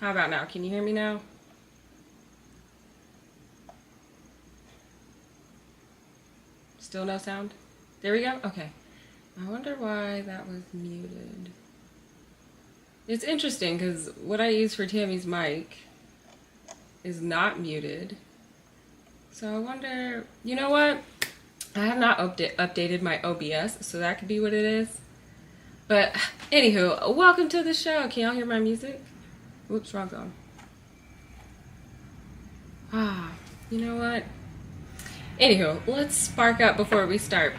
How about now? Can you hear me now? Still no sound? There we go. Okay. I wonder why that was muted. It's interesting because what I use for Tammy's mic is not muted. So I wonder, you know what? I have not updated my OBS, so that could be what it is. But anywho, welcome to the show. Can y'all hear my music? Whoops, wrong song. You know what? Anywho, let's spark up before we start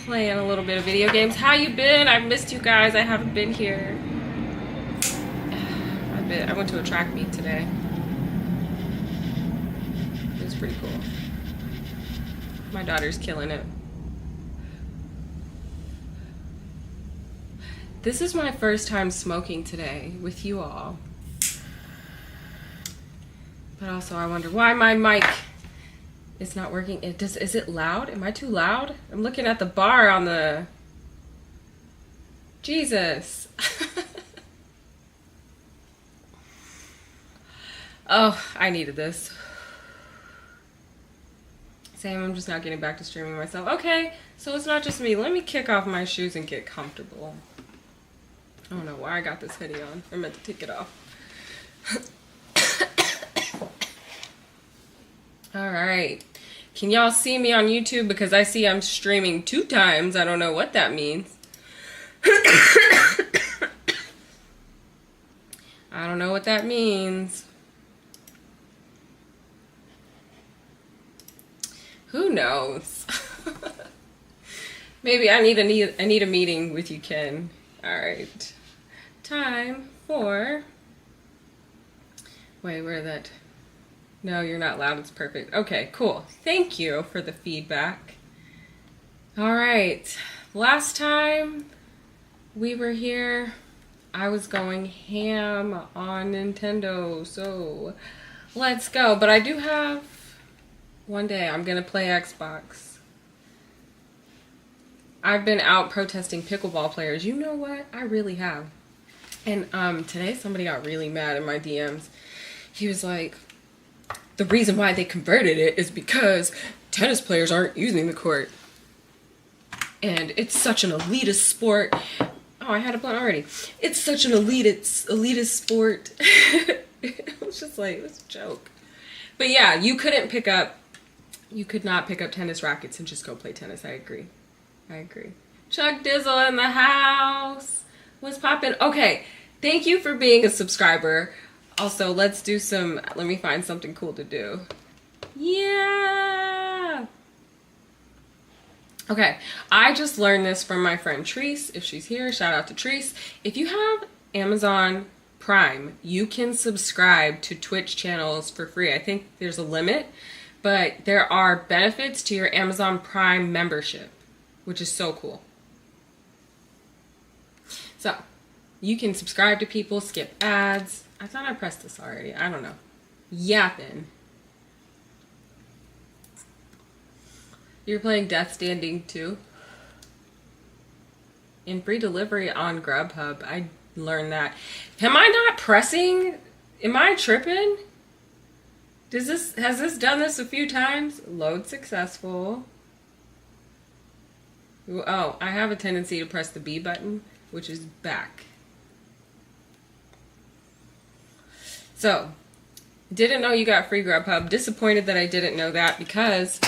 playing a little bit of video games. How you been? I've missed you guys. I haven't been here. I went to a track meet today. It was pretty cool. My daughter's killing it. This is my first time smoking today with you all. But also I wonder why my mic is not working. Is it loud? Am I too loud? I'm looking at the bar on the... Jesus. Oh, I needed this. Same, I'm just not getting back to streaming myself. Okay, so it's not just me. Let me kick off my shoes and get comfortable. I don't know why I got this hoodie on. I meant to take it off. Alright. Can y'all see me on YouTube? Because I see I'm streaming 2 times. I don't know what that means. I don't know what that means. Who knows? Maybe I need a meeting with you, Ken. Alright. Time for... Wait, where that... No, you're not loud. It's perfect. Okay, cool. Thank you for the feedback. Alright. Last time we were here, I was going ham on Nintendo. So, let's go. But I do have... One day I'm going to play Xbox. I've been out protesting pickleball players. You know what? I really have. And today somebody got really mad in my DMs. He was like, the reason why they converted it is because tennis players aren't using the court. And it's such an elitist sport. Oh, I had a blunt already. It's such an elitist sport. It was just like, it was a joke. But yeah, you could not pick up tennis rackets and just go play tennis. I agree. Chuck Dizzle in the house. What's poppin'? Okay, thank you for being a subscriber. Also, let me find something cool to do. Yeah. Okay, I just learned this from my friend Treese. If she's here, shout out to Treese. If you have Amazon Prime, you can subscribe to Twitch channels for free. I think there's a limit, but there are benefits to your Amazon Prime membership, which is so cool. So, you can subscribe to people, skip ads. I thought I pressed this already. I don't know. Yapping. You're playing Death Standing 2? In free delivery on Grubhub. I learned that. Am I not pressing? Am I tripping? Has this done this a few times? Load successful. Oh, I have a tendency to press the B button, which is back. So, didn't know you got free Grubhub. Disappointed that I didn't know that because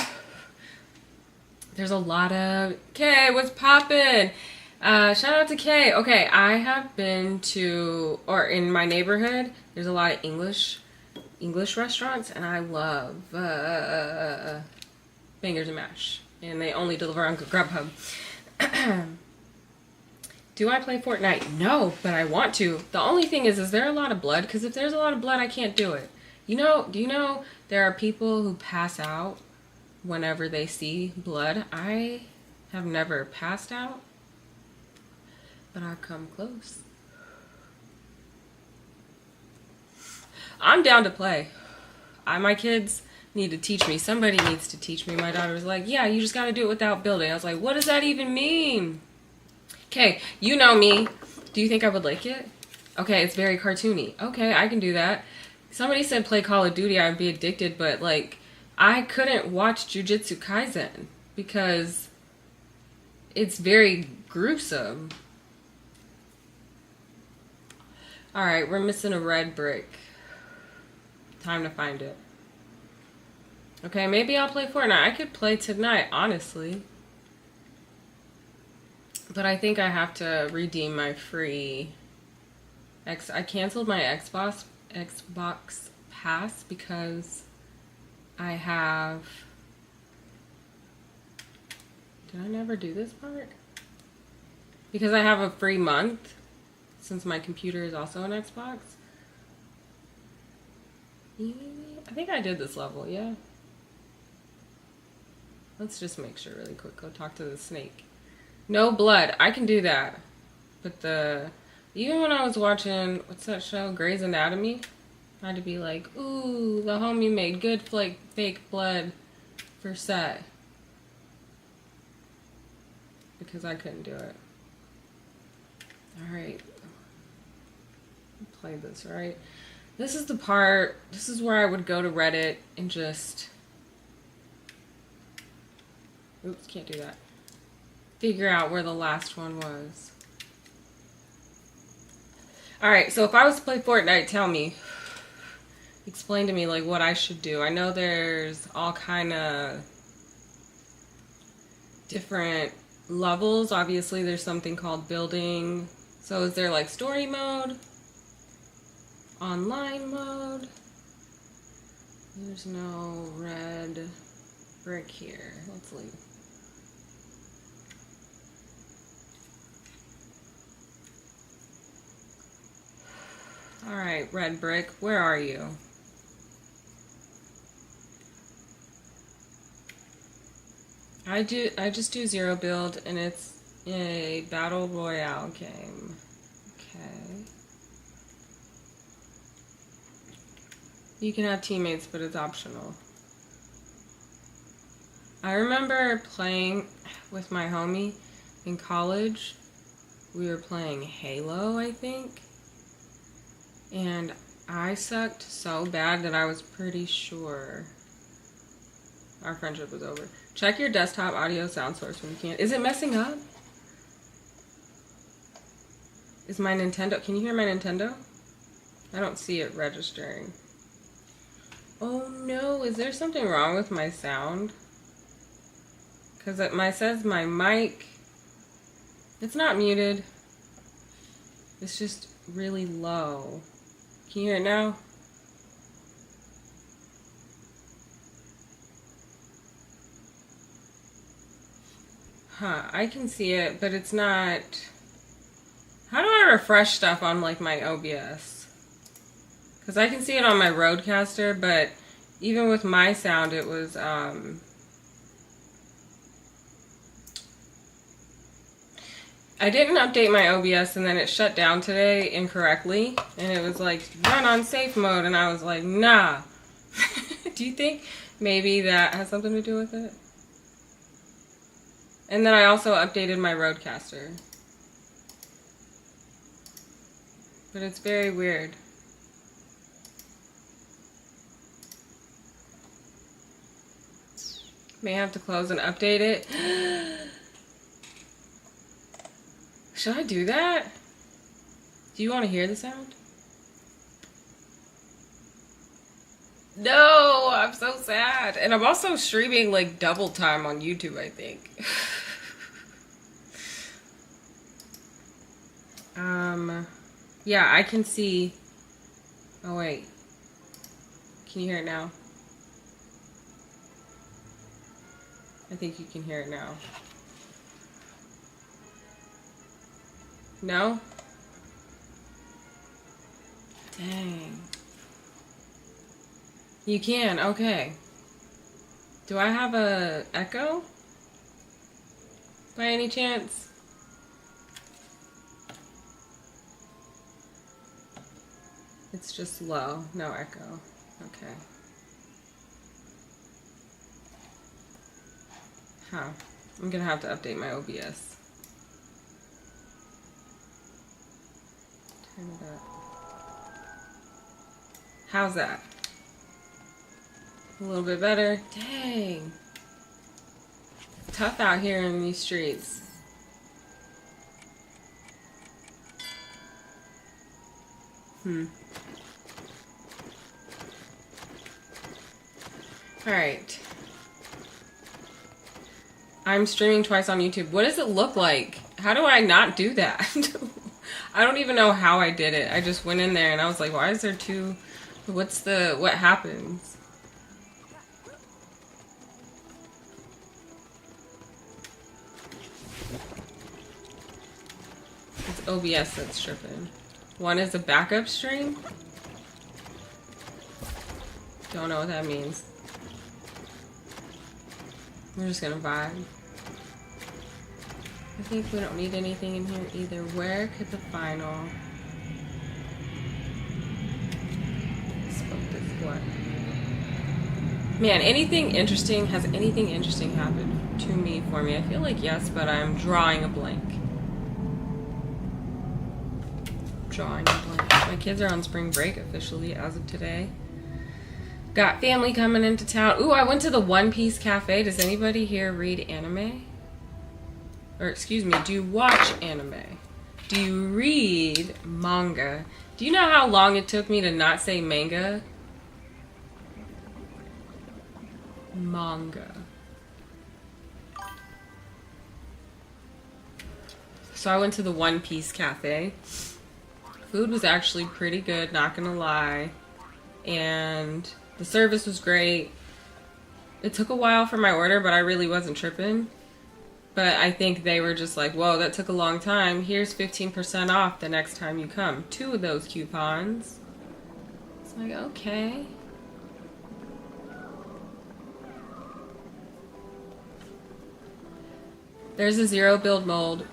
there's a lot of... Kay, what's poppin'? Shout out to Kay. Okay, I have been to, or in my neighborhood, there's a lot of English restaurants, and I love Bangers and Mash. And they only deliver on Grubhub. Do I play Fortnite? No, but I want to. The only thing is there a lot of blood? Because if there's a lot of blood, I can't do it. Do you know there are people who pass out whenever they see blood? I have never passed out, but I've come close. I'm down to play. My kids need to teach me. Somebody needs to teach me. My daughter was like, yeah, you just got to do it without building. I was like, what does that even mean? Okay, you know me. Do you think I would like it? Okay, it's very cartoony. Okay, I can do that. Somebody said play Call of Duty, I'd be addicted, but like, I couldn't watch Jujutsu Kaisen because it's very gruesome. Alright, we're missing a red brick. Time to find it. Okay, maybe I'll play Fortnite. I could play tonight, honestly. But I think I have to redeem my free I canceled my Xbox Pass because I have. Did I never do this part? Because I have a free month since my computer is also an Xbox. I think I did this level, yeah. Let's just make sure really quick. Go talk to the snake. No blood. I can do that. But even when I was watching, what's that show? Grey's Anatomy? I had to be like, ooh, the homie made good fake blood for set. Because I couldn't do it. Alright. Play this, right? This is the part, this is where I would go to Reddit and just... Oops, can't do that. Figure out where the last one was. Alright, so if I was to play Fortnite, tell me. Explain to me, like, what I should do. I know there's all kind of different levels. Obviously, there's something called building. So is there, like, story mode? Online mode? There's no red brick here. Let's leave. Alright, red brick, where are you? I just do zero build and it's a battle royale game. Okay. You can have teammates, but it's optional. I remember playing with my homie in college. We were playing Halo, I think. And I sucked so bad that I was pretty sure our friendship was over. Check your desktop audio sound source when you can. Is it messing up? Is my Nintendo... Can you hear my Nintendo? I don't see it registering. Oh no, is there something wrong with my sound? Because it says my mic... It's not muted. It's just really low. Can you hear it now? Huh, I can see it, but it's not... How do I refresh stuff on, like, my OBS? Because I can see it on my Rodecaster, but even with my sound, it was, I didn't update my OBS, and then it shut down today incorrectly, and it was like, run on safe mode, and I was like, nah. Do you think maybe that has something to do with it? And then I also updated my Rodecaster. But it's very weird. May have to close and update it. Should I do that? Do you want to hear the sound? No, I'm so sad. And I'm also streaming like double time on YouTube, I think. Yeah, I can see. Oh, wait. Can you hear it now? I think you can hear it now. No? Dang. You can, okay. Do I have a echo? By any chance? It's just low, no echo. Okay. Huh. I'm gonna have to update my OBS. Turn it up. How's that? A little bit better? Dang. It's tough out here in these streets. Alright. I'm streaming twice on YouTube. What does it look like? How do I not do that? I don't even know how I did it. I just went in there and I was like, why is there two? What happens? It's OBS that's tripping. One is a backup stream? Don't know what that means. We're just gonna vibe. I think we don't need anything in here either. Where could the final spoke this what? Man, has anything interesting happened to me for me? I feel like yes, but I'm drawing a blank. My kids are on spring break officially as of today. Got family coming into town. Ooh, I went to the One Piece Cafe. Does anybody here read anime? Or excuse me, do you watch anime? Do you read manga? Do you know how long it took me to not say manga? Manga. So I went to the One Piece Cafe. Food was actually pretty good, not gonna lie. And the service was great. It took a while for my order, but I really wasn't tripping. But I think they were just like, whoa, that took a long time. Here's 15% off the next time you come. 2 of those coupons. It's like, okay. There's a zero build mold.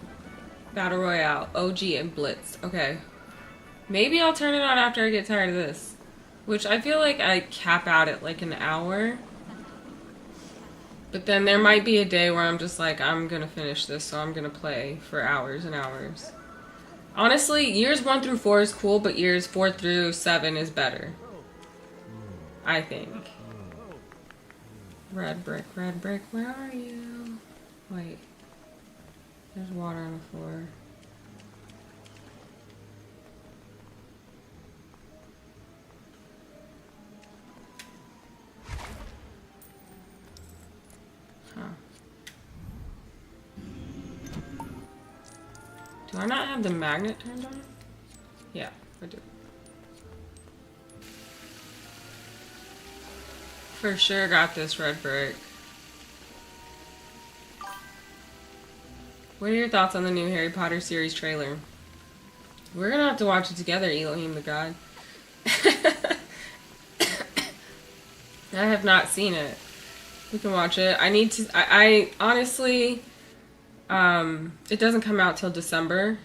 Battle Royale. OG and Blitz. Okay. Maybe I'll turn it on after I get tired of this. Which I feel like I cap out at like an hour. But then there might be a day where I'm just like, I'm gonna finish this, so I'm gonna play for hours and hours. Honestly, years 1 through 4 is cool, but years 4 through 7 is better. I think. Red brick, where are you? Wait. There's water on the floor. Do I not have the magnet turned on? Yeah, I do. For sure got this red brick. What are your thoughts on the new Harry Potter series trailer? We're gonna have to watch it together, Elohim the God. I have not seen it. We can watch it. I need to. I honestly, it doesn't come out till December,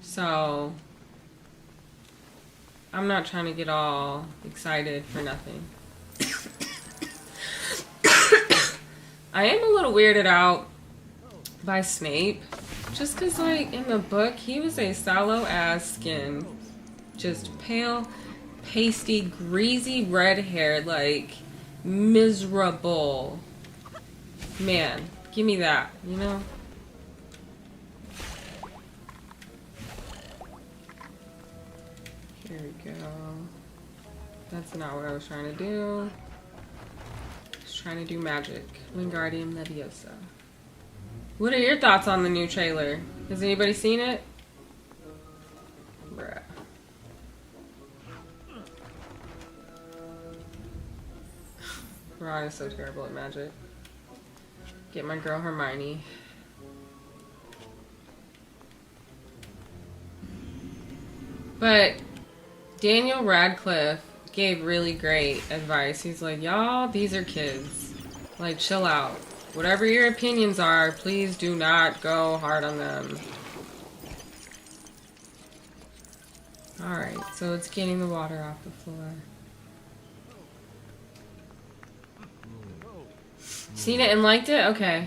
so I'm not trying to get all excited for nothing. I am a little weirded out by Snape, just because, like, in the book, he was a sallow-ass skin, just pale, pasty, greasy, red-haired, like, miserable man. Give me that, you know? Here we go. That's not what I was trying to do. I was trying to do magic. Wingardium Leviosa. What are your thoughts on the new trailer? Has anybody seen it? Bruh. Ron is so terrible at magic. Get my girl Hermione. But Daniel Radcliffe gave really great advice. He's like, y'all, these are kids. Like, chill out. Whatever your opinions are, please do not go hard on them. Alright, so it's getting the water off the floor. Seen it and liked it? Okay.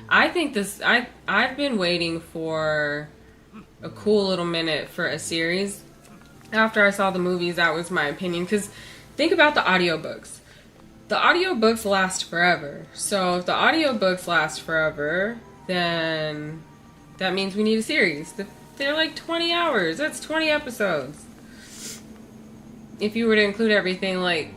I think this... I've been waiting for a cool little minute for a series. After I saw the movies, that was my opinion. Because think about the audiobooks. The audiobooks last forever. So if the audiobooks last forever, then that means we need a series. They're like 20 hours. That's 20 episodes. If you were to include everything, like,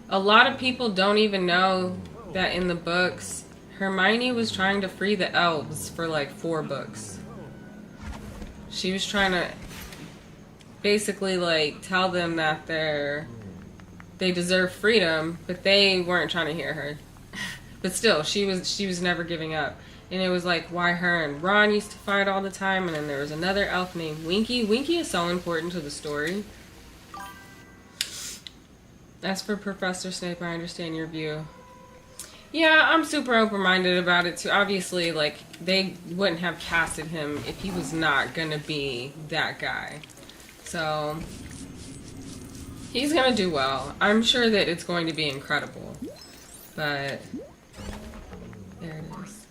a lot of people don't even know that in the books, Hermione was trying to free the elves for like 4 books. She was trying to basically like tell them that they deserve freedom, but they weren't trying to hear her. But still, she was never giving up. And it was like, why her and Ron used to fight all the time, and then there was another elf named Winky. Winky is so important to the story. As for Professor Snape, I understand your view. Yeah, I'm super open-minded about it too. Obviously, like, they wouldn't have casted him if he was not gonna be that guy. So, he's gonna do well. I'm sure that it's going to be incredible. But, there it is.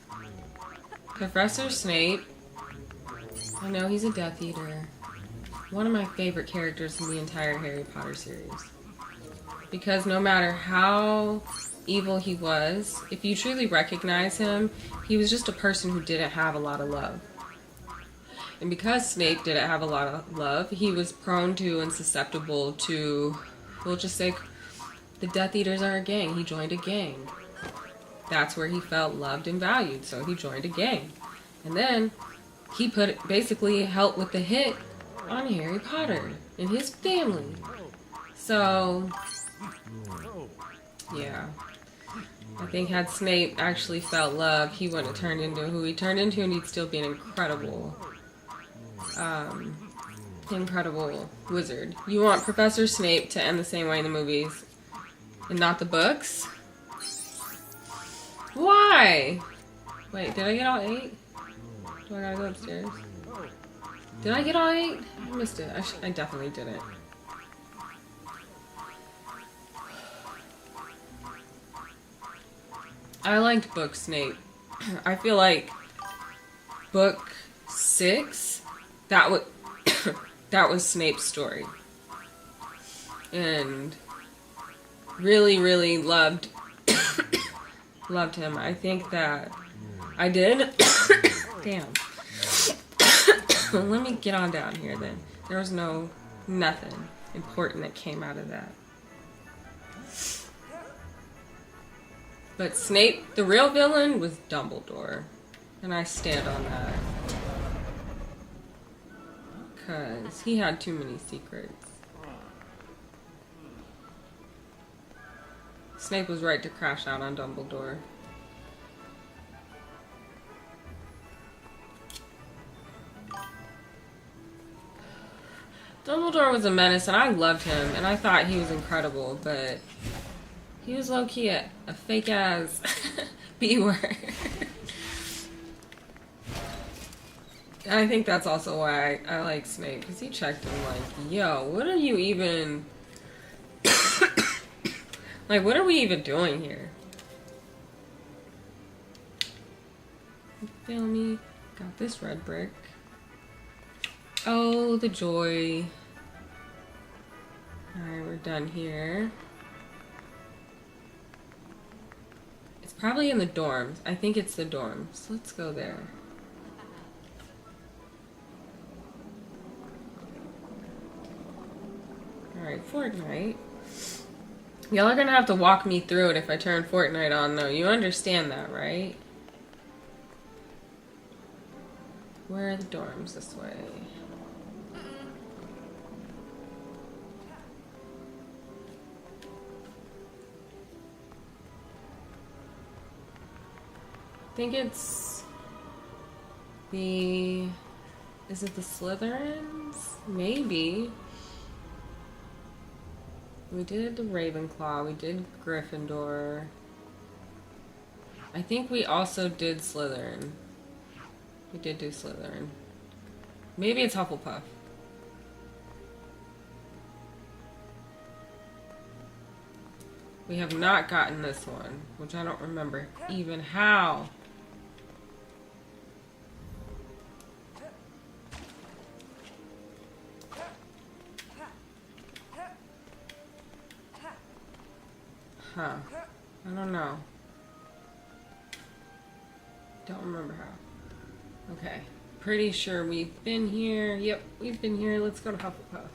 Professor Snape. I know he's a Death Eater. One of my favorite characters in the entire Harry Potter series. Because no matter how evil he was, if you truly recognize him, he was just a person who didn't have a lot of love. And because Snape didn't have a lot of love, he was prone to and susceptible to, we'll just say, the Death Eaters are a gang. He joined a gang. That's where he felt loved and valued, so he joined a gang. And then he basically helped with the hit on Harry Potter and his family. So, yeah. I think had Snape actually felt love, he wouldn't have turned into who he turned into, and he'd still be an incredible wizard. You want Professor Snape to end the same way in the movies and not the books? Why? Wait, did I get all 8? Do I gotta go upstairs? Did I get all 8? I missed it. I definitely didn't. I liked book Snape. I feel like book 6, that was Snape's story. And really, really loved him. I think that I did. Damn. Let me get on down here then. There was nothing important that came out of that. But Snape, the real villain, was Dumbledore. And I stand on that. Because he had too many secrets. Snape was right to crash out on Dumbledore. Dumbledore was a menace, and I loved him, and I thought he was incredible, but he was low-key a fake-ass B-word. I think that's also why I like Snape, because he checked him like, yo, what are you even... like, what are we even doing here? You feel me? Got this red brick. Oh, the joy. Alright, we're done here. It's probably in the dorms. I think it's the dorms. Let's go there. Alright, Fortnite. Y'all are gonna have to walk me through it if I turn Fortnite on, though. You understand that, right? Where are the dorms? This way. I think it's the... Is it the Slytherins? Maybe. We did the Ravenclaw. We did Gryffindor. I think we also did Slytherin. We did do Slytherin. Maybe it's Hufflepuff. We have not gotten this one, which I don't remember even how. Huh. I don't know. Don't remember how. Okay. Pretty sure we've been here. Yep, we've been here. Let's go to Hufflepuff.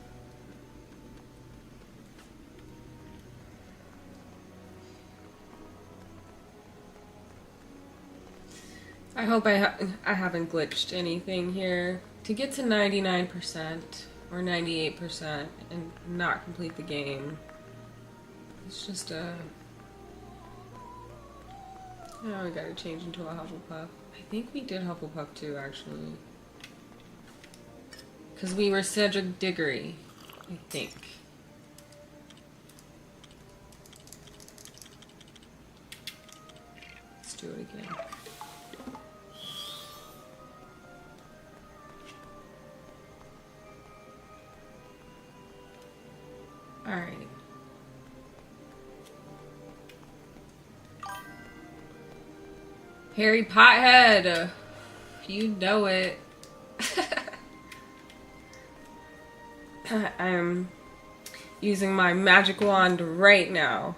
I hope I haven't glitched anything here. To get to 99% or 98% and not complete the game, it's just a... Oh, we gotta change into a Hufflepuff. I think we did Hufflepuff too, actually. Because we were Cedric Diggory, I think. Let's do it again. Alright. Harry Pothead! You know it. I'm using my magic wand right now.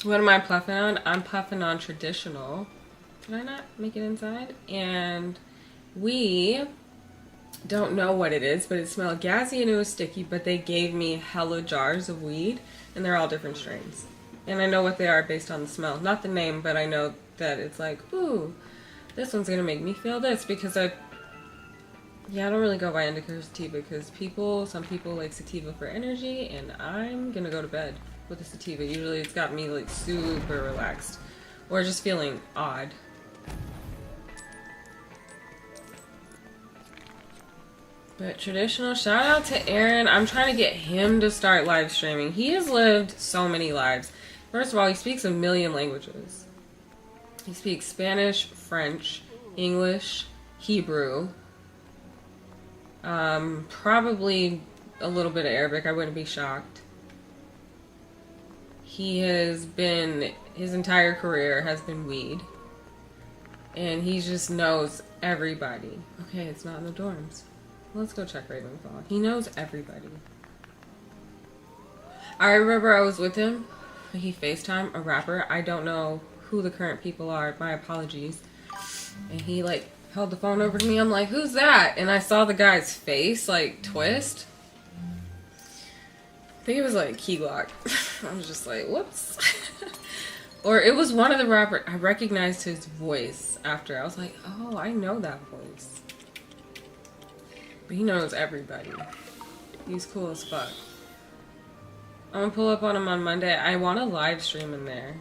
What am I puffing on? I'm puffing on traditional. Did I not make it inside? And we don't know what it is, but it smelled gassy and it was sticky, but they gave me hella jars of weed, and they're all different strains. And I know what they are based on the smell. Not the name, but I know that it's like, ooh, this one's gonna make me feel this, because I don't really go by indica or sativa, because some people like sativa for energy, and I'm gonna go to bed with a sativa. Usually it's got me like super relaxed, or just feeling odd. But traditional, shout out to Aaron. I'm trying to get him to start live streaming. He has lived so many lives. First of all, he speaks a million languages. He speaks Spanish, French, English, Hebrew, probably a little bit of Arabic. I wouldn't be shocked. He has been, his entire career has been weed. And he just knows everybody. Okay, it's not in the dorms. Let's go check Ravenclaw. He knows everybody. I remember I was with him. He FaceTimed a rapper. I don't know who the current people are. My apologies. And he like held the phone over to me. I'm like, who's that? And I saw the guy's face like twist. I think it was like Key Glock. I was just like, whoops. Or it was one of the rappers. I recognized his voice after. I was like, oh, I know that voice. But he knows everybody. He's cool as fuck. I'm gonna pull up on him on Monday. I want to live stream in there.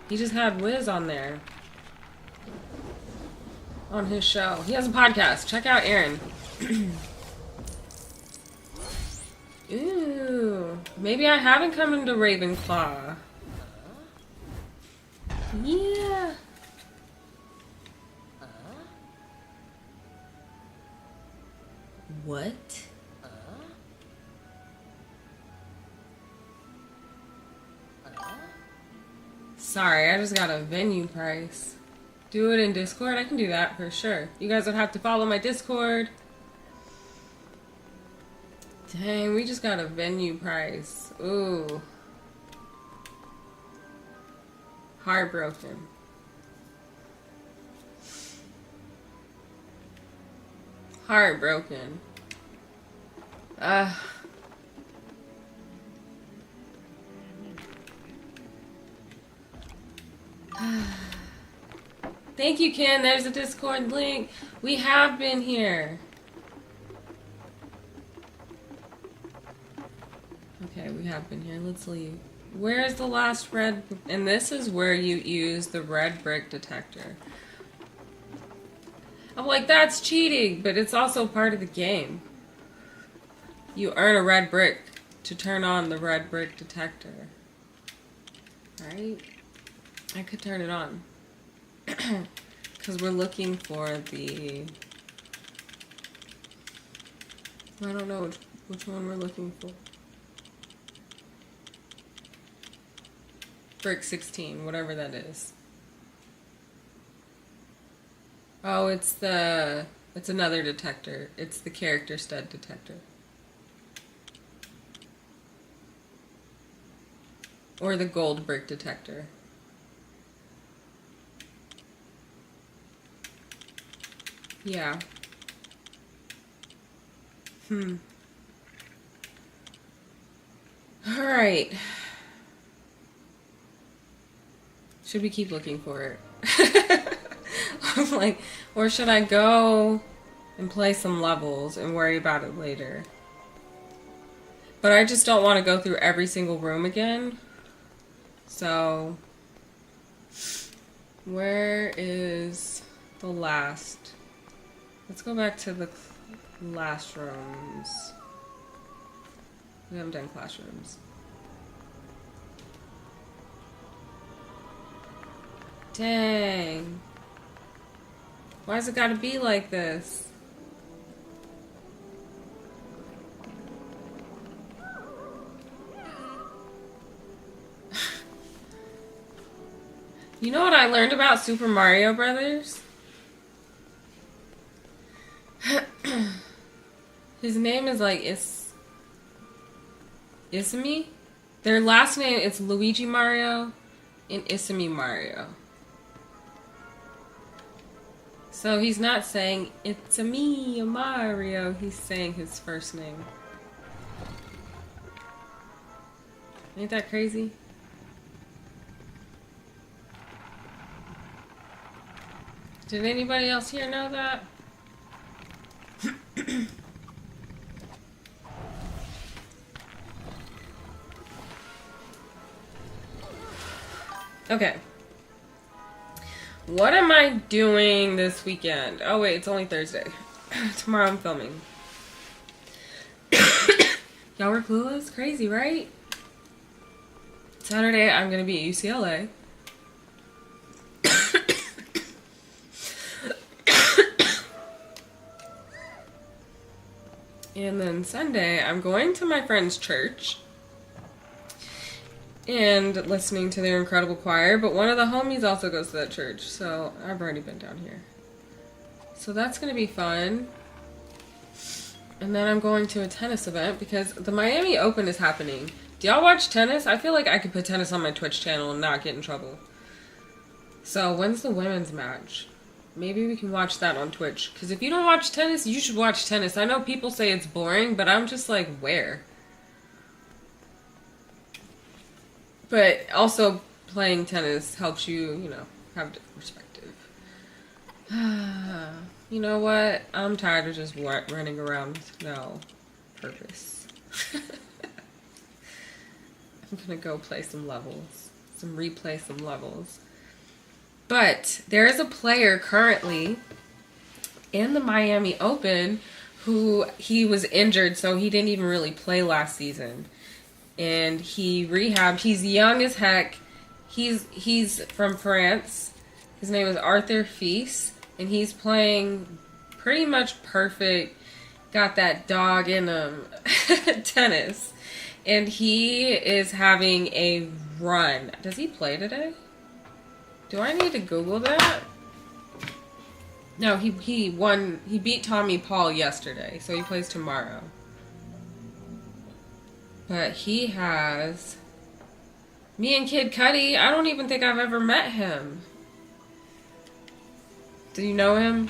He just had Wiz on there. On his show. He has a podcast. Check out Aaron. Ooh. Maybe I haven't come into Ravenclaw. Yeah. What? Sorry, I just got a venue price. Do it in Discord? I can do that for sure. You guys would have to follow my Discord. Dang, we just got a venue price. Ooh. Heartbroken. Heartbroken. Thank you, Ken. There's a Discord link. We have been here. Okay, we have been here. Let's leave. Where is the last red? And this is where you use the red brick detector. I'm like, that's cheating, but it's also part of the game. You earn a red brick to turn on the red brick detector. Right? I could turn it on. Because we're looking for the... I don't know which one we're looking for. Brick 16, whatever that is. Oh, it's another detector. It's the character stud detector. Or the gold brick detector. Yeah. Alright. Should we keep looking for it? I'm like, or should I go and play some levels and worry about it later? But I just don't want to go through every single room again. So, where is the last? Let's go back to the last rooms. We haven't done classrooms. Dang. Why's it gotta be like this? You know what I learned about Super Mario Brothers? His name is like Isami? Their last name is Luigi Mario and Isami Mario. So he's not saying, it's a me, Mario. He's saying his first name. Ain't that crazy? Did anybody else here know that? Okay. What am I doing this weekend? Oh wait, it's only Thursday. Tomorrow I'm filming. Y'all were clueless? Crazy, right? Saturday I'm gonna be at UCLA. And then Sunday I'm going to my friend's church and listening to their incredible choir, but one of the homies also goes to that church, so I've already been down here. So that's going to be fun. And then I'm going to a tennis event because the Miami Open is happening. Do y'all watch tennis? I feel like I could put tennis on my Twitch channel and not get in trouble. So when's the women's match? Maybe we can watch that on Twitch. Because if you don't watch tennis, you should watch tennis. I know people say it's boring, but I'm just like, where? But also, playing tennis helps you, you know, have different perspective. You know what? I'm tired of just running around with no purpose. I'm gonna go play some levels. Replay some levels. But there is a player currently in the Miami Open who he was injured, so he didn't even really play last season. And he rehabbed. He's young as heck. He's from France. His name is Arthur Feast, and he's playing pretty much perfect. Got that dog in him tennis, and he is having a run. Does he play today? Do I need to Google that? No, he won. He beat Tommy Paul yesterday, so he plays tomorrow. But he has me and Kid Cudi. I don't even think I've ever met him. Do you know him?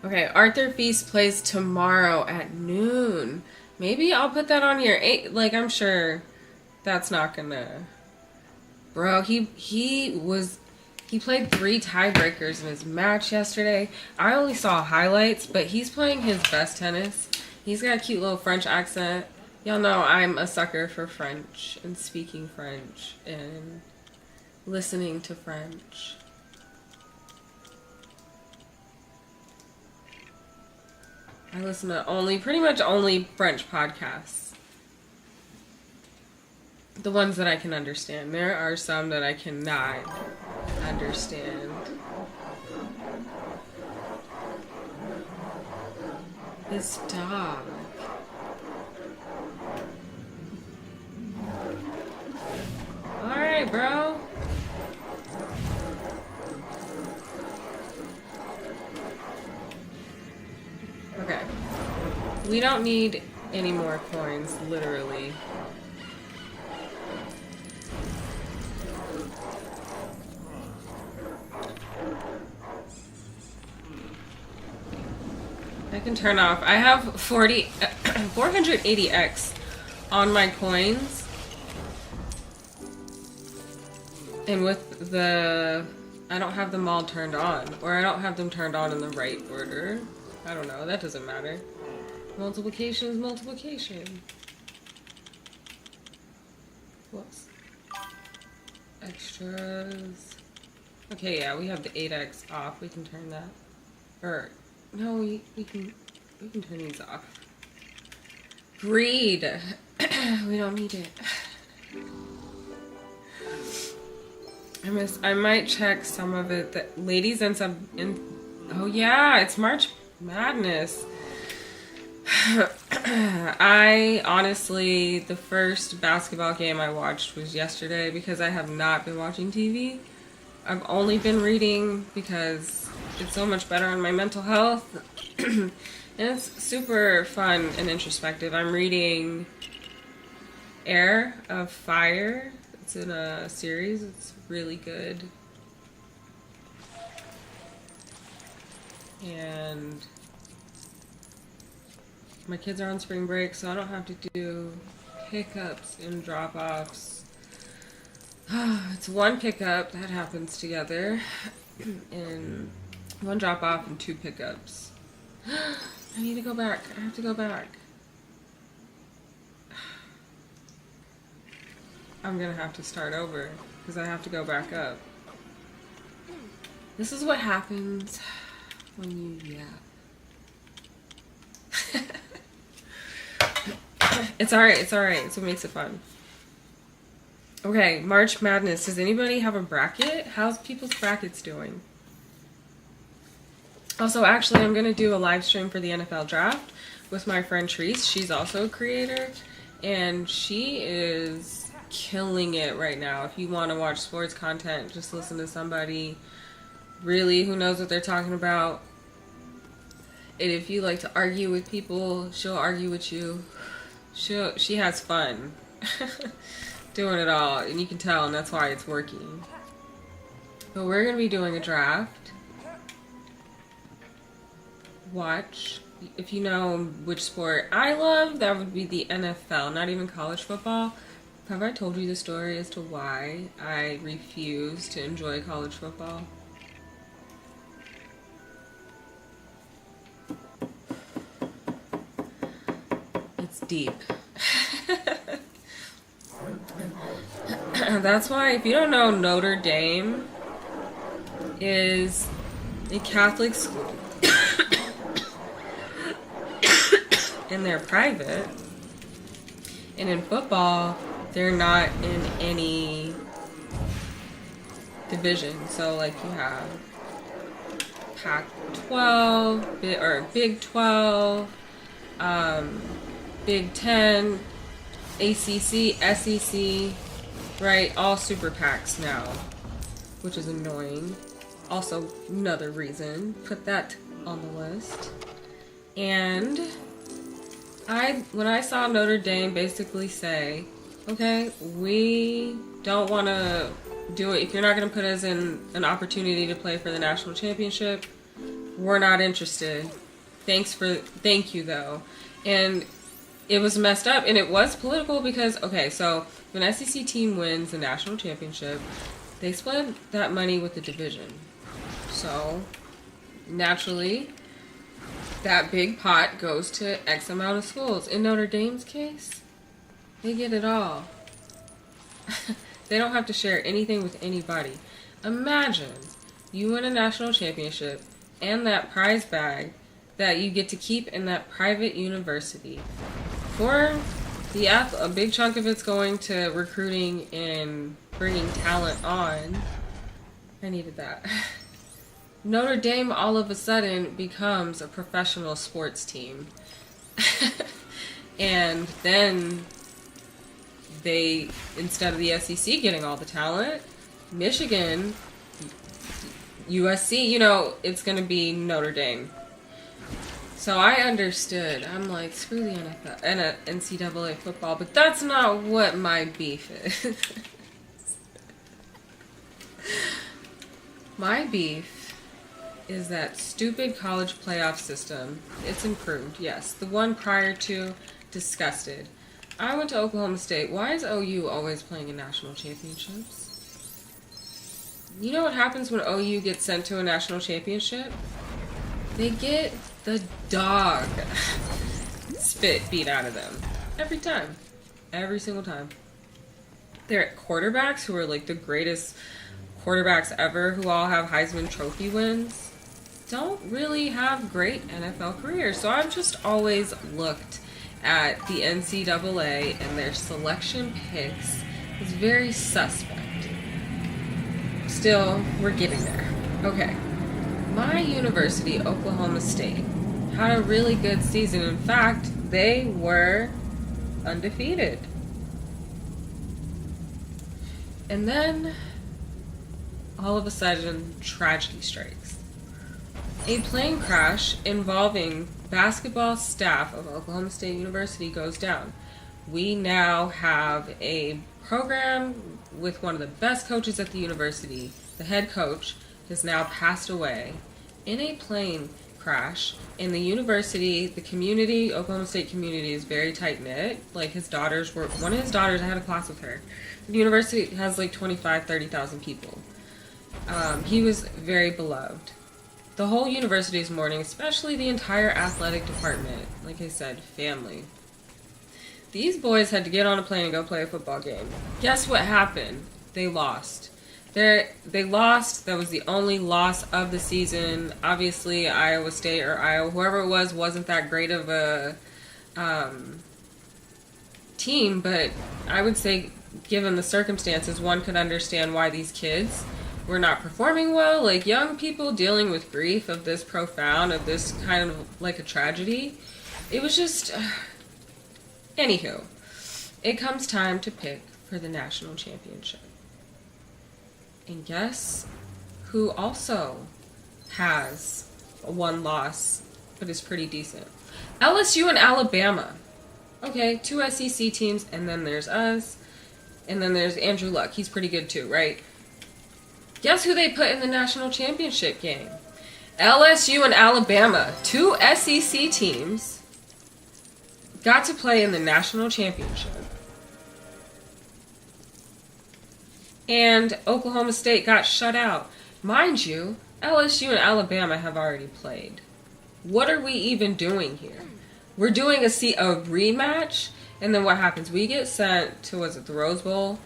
Okay, Arthur Feast plays tomorrow at noon. Maybe I'll put that on your like I'm sure that's not gonna. Bro, he played 3 tiebreakers in his match yesterday. I only saw highlights, but he's playing his best tennis. He's got a cute little French accent. Y'all know I'm a sucker for French and speaking French and listening to French. I listen to pretty much only French podcasts. The ones that I can understand. There are some that I cannot understand. This dog. Alright, bro. We don't need any more coins, literally. I can turn off. I have 480x on my coins. And with the... I don't have them all turned on. Or I don't have them turned on in the right order. I don't know. That doesn't matter. Multiplication is multiplication. Whoops. Extras. Okay, yeah, we have the 8x off. We can turn that. Or... No, we can turn these off. Greed. We don't need it. I might check some of it. That ladies and some. Oh yeah, it's March Madness. I honestly, the first basketball game I watched was yesterday because I have not been watching TV. I've only been reading because it's so much better on my mental health. And it's super fun and introspective. I'm reading Air of Fire. It's in a series. It's really good. And my kids are on spring break, so I don't have to do pickups and drop-offs. It's one pickup that happens together, and one drop-off and 2 pickups. I need to go back. I have to go back. I'm gonna have to start over because I have to go back up. This is what happens when you yap. It's alright, it's alright. It's what makes it fun. Okay, March Madness. Does anybody have a bracket? How's people's brackets doing? Also, actually, I'm going to do a live stream for the NFL draft with my friend Treese. She's also a creator, and she is killing it right now. If you want to watch sports content, just listen to somebody really who knows what they're talking about. And if you like to argue with people, she'll argue with you. She has fun doing it all, and you can tell, and that's why it's working. But we're going to be doing a draft. Watch. If you know which sport I love, that would be the NFL, not even college football. Have I told you the story as to why I refuse to enjoy college football? It's deep. That's why, if you don't know, Notre Dame is a Catholic school. And they're private. And in football, they're not in any division. So, like, you have Pac-12, or Big 12, Big 10, ACC, SEC, right? All super PACs now, which is annoying. Also, another reason. Put that on the list. And when I saw Notre Dame basically say, okay, we don't want to do it. If you're not going to put us in an opportunity to play for the national championship, we're not interested. Thank you though. And it was messed up, and it was political because, okay, so when an SEC team wins the national championship, they split that money with the division. So naturally, that big pot goes to X amount of schools. In Notre Dame's case, they get it all. They don't have to share anything with anybody. Imagine you win a national championship and that prize bag that you get to keep in that private university. For a big chunk of it's going to recruiting and bringing talent on. I needed that. Notre Dame all of a sudden becomes a professional sports team. And then they, instead of the SEC getting all the talent, Michigan, USC, it's going to be Notre Dame. So I understood. I'm like, screw the NFL and NCAA football, but that's not what my beef is. My beef is that stupid college playoff system. It's improved, yes. The one prior to, disgusted. I went to Oklahoma State. Why is OU always playing in national championships? You know what happens when OU gets sent to a national championship? They get the dog spit beat out of them. Every time. Every single time. They're quarterbacks who are like the greatest quarterbacks ever, who all have Heisman Trophy wins, don't really have great NFL careers. So I've just always looked at the NCAA and their selection picks as very suspect. Still, we're getting there. Okay. My university, Oklahoma State, had a really good season. In fact, they were undefeated. And then, all of a sudden, tragedy strikes. A plane crash involving basketball staff of Oklahoma State University goes down. We now have a program with one of the best coaches at the university. The head coach has now passed away in a plane crash. In the university, the community, Oklahoma State community, is very tight-knit. Like, one of his daughters, I had a class with her. The university has like 30,000 people. He was very beloved. The whole university is mourning, especially the entire athletic department. Like I said, family. These boys had to get on a plane and go play a football game. Guess what happened? They lost. They lost. That was the only loss of the season. Obviously, Iowa State or Iowa, whoever it was, wasn't that great of a team. But I would say, given the circumstances, one could understand why these kids were not performing well. Like, young people dealing with grief of this profound, of this kind of like a tragedy. It was just... Anywho, it comes time to pick for the national championship. And guess who also has one loss, but is pretty decent? LSU and Alabama. Okay, 2 SEC teams, and then there's us, and then there's Andrew Luck. He's pretty good too, right? Guess who they put in the national championship game? LSU and Alabama, 2 SEC teams, got to play in the national championship. And Oklahoma State got shut out. Mind you, LSU and Alabama have already played. What are we even doing here? We're doing a rematch, and then what happens? We get sent to, the Rose Bowl?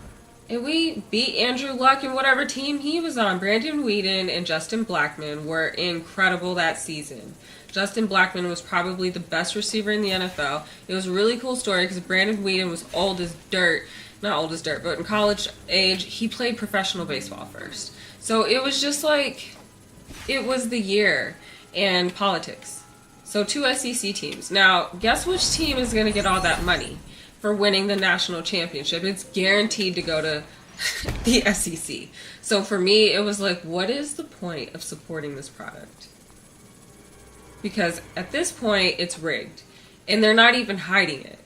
And we beat Andrew Luck and whatever team he was on. Brandon Weeden and Justin Blackmon were incredible that season. Justin Blackmon was probably the best receiver in the NFL. It was a really cool story because Brandon Weeden was old as dirt. Not old as dirt, but in college age, he played professional baseball first. So it was just like, it was the year and politics. So 2 SEC teams. Now, guess which team is going to get all that money for winning the national championship? It's guaranteed to go to the SEC. So for me, it was like, what is the point of supporting this product? Because at this point, it's rigged. And they're not even hiding it.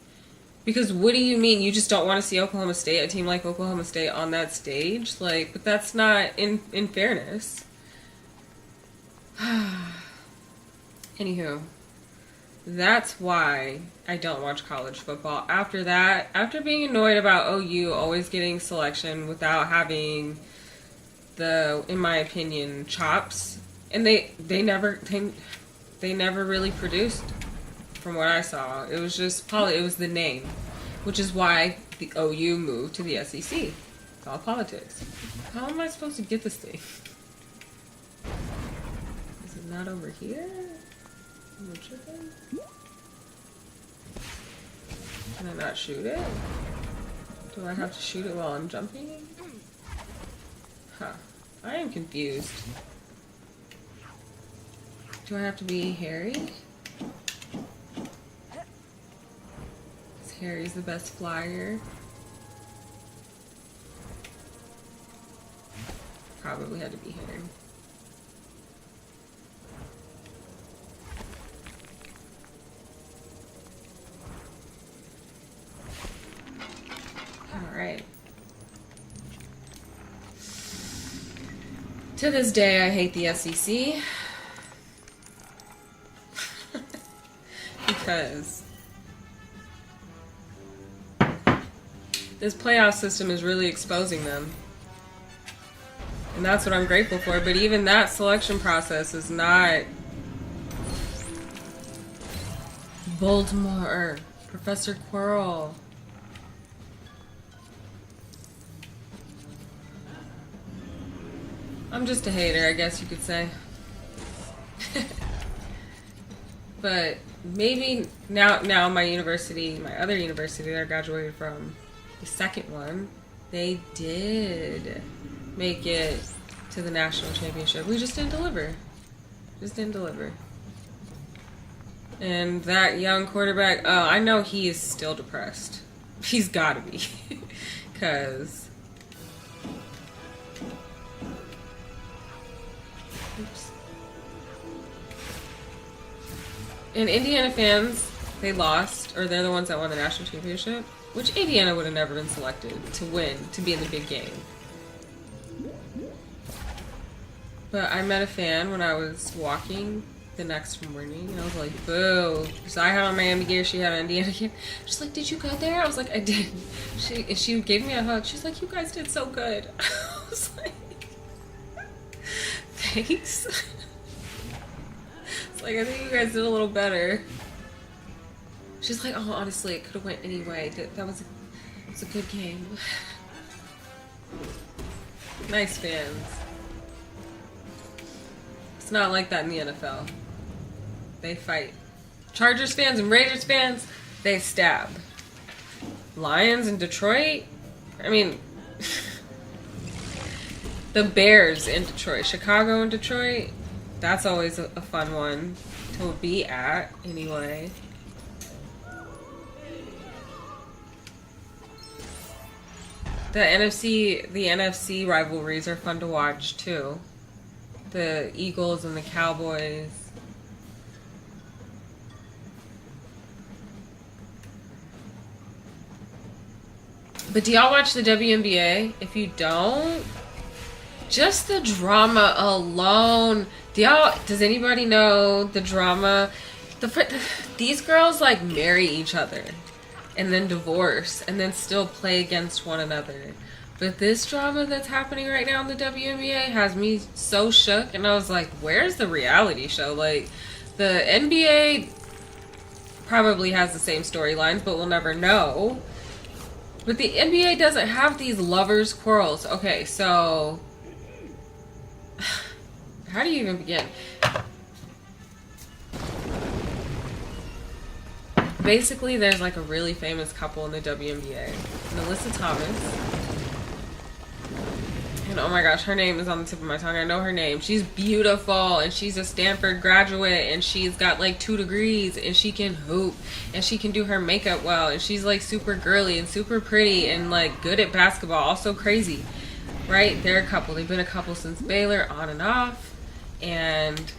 Because what do you mean? You just don't want to see Oklahoma State, a team like Oklahoma State, on that stage? Like, but that's not in fairness. Anywho, that's why I don't watch college football. After that, after being annoyed about OU always getting selection without having the, in my opinion, chops, and they never really produced. From what I saw, it was just it was the name, which is why the OU moved to the SEC. It's all politics. How am I supposed to get this thing? Is it not over here? Am I tripping? Can I not shoot it? Do I have to shoot it while I'm jumping? Huh. I am confused. Do I have to be Harry? Harry's the best flyer. Probably had to be Harry. To this day, I hate the SEC. Because this playoff system is really exposing them. And that's what I'm grateful for. But even that selection process is not Baltimore, Professor Quirrell. I'm just a hater, I guess you could say. But maybe now my university, my other university that I graduated from, the second one, they did make it to the national championship. We just didn't deliver. And that young quarterback, I know he is still depressed. He's gotta be. Because... Oops. And Indiana fans, they lost, or they're the ones that won the national championship, which Indiana would have never been selected to win, to be in the big game. But I met a fan when I was walking the next morning, and I was like, boo. So I had on Miami gear, she had on Indiana gear. She's like, did you go there? I was like, I did. She gave me a hug. She's like, you guys did so good. I was like, thanks. It's like, I think you guys did a little better. She's like, oh, honestly, it could have went any way. That was a good game. Nice fans. It's not like that in the NFL. They fight. Chargers fans and Raiders fans, they stab. Lions in Detroit, I mean, the Bears in Detroit, Chicago and Detroit, that's always a fun one to be at, anyway. The NFC rivalries are fun to watch, too. The Eagles and the Cowboys. But do y'all watch the WNBA? If you don't, just the drama alone. Does anybody know the drama? These girls like marry each other and then divorce and then still play against one another. But this drama that's happening right now in the WNBA has me so shook, and I was like, where's the reality show? Like, the NBA probably has the same storylines, but we'll never know. But the NBA doesn't have these lovers' quarrels. Okay, so... how do you even begin? Basically, there's like a really famous couple in the WNBA. Melissa Thomas. And oh my gosh, her name is on the tip of my tongue. I know her name. She's beautiful, and she's a Stanford graduate, and she's got like 2 degrees, and she can hoop, and she can do her makeup well, and she's like super girly and super pretty and like good at basketball, also crazy, right? They're a couple. They've been a couple since Baylor, on and off, and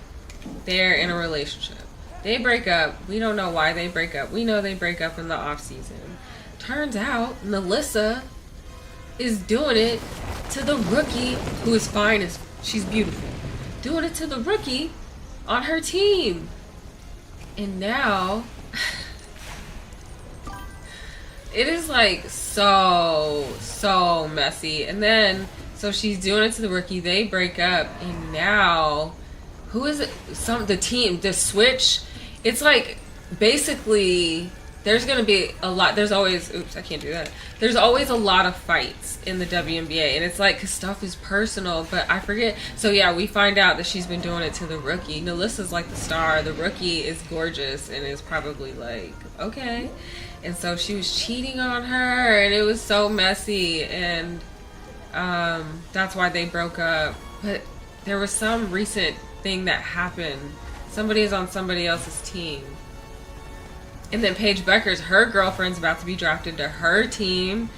they're in a relationship. They break up. We don't know why they break up. We know they break up in the off season. Turns out Melissa is doing it to the rookie, who is fine as she's beautiful, doing it to the rookie on her team. And now it is like so messy. And then so she's doing it to the rookie, they break up, and now who is it? The switch. It's like basically there's going to be a lot. There's always, oops, I can't do that. There's always a lot of fights in the WNBA. And it's like, because stuff is personal, but I forget. So yeah, we find out that she's been doing it to the rookie. Melissa's like the star. The rookie is gorgeous and is probably like, okay. And so she was cheating on her, and it was so messy. And that's why they broke up. But there was some recent thing that happened. Somebody is on somebody else's team. And then Paige Bueckers, her girlfriend's about to be drafted to her team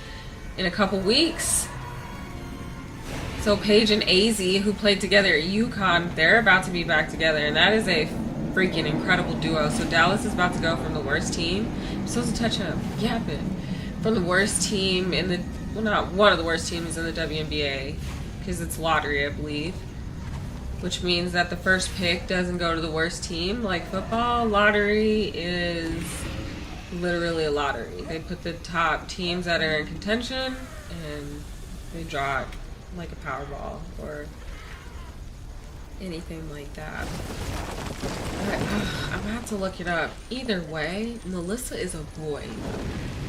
in a couple weeks. So Paige and AZ, who played together at UConn, they're about to be back together. And that is a freaking incredible duo. So Dallas is about to go from the worst team. I'm supposed to touch him. Yapping. From the worst team in the... Well, not one of the worst teams in the WNBA. Because it's lottery, I believe. which means that the first pick doesn't go to the worst team. Like football, lottery is literally a lottery. They put the top teams that are in contention and they draw it like a Powerball or anything like that. But, I'm gonna have to look it up. Either way, Melissa is a boy.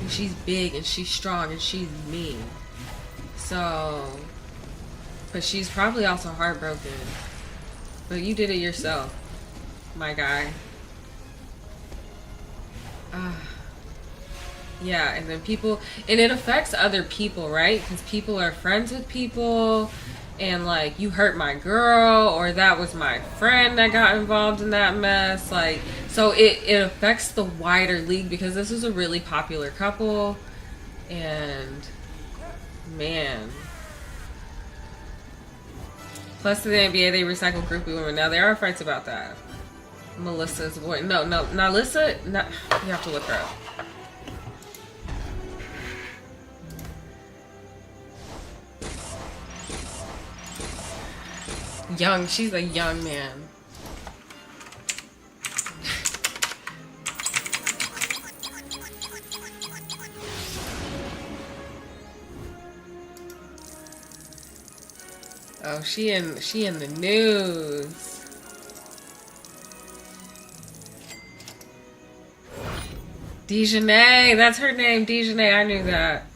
And she's big and she's strong and she's mean. So, but she's probably also heartbroken. But you did it yourself, my guy. Yeah, and then people, and it affects other people, right? Because people are friends with people, and like, you hurt my girl, or that was my friend that got involved in that mess. Like, so it affects the wider league because this is a really popular couple, and man. Plus, to the NBA, they recycle groupie women. Now, there are fights about that. Melissa's boy. No, Nalissa, you have to look her up. Young, she's a young man. Oh, she in the news. Dejanay, that's her name, Dejanay. I knew that.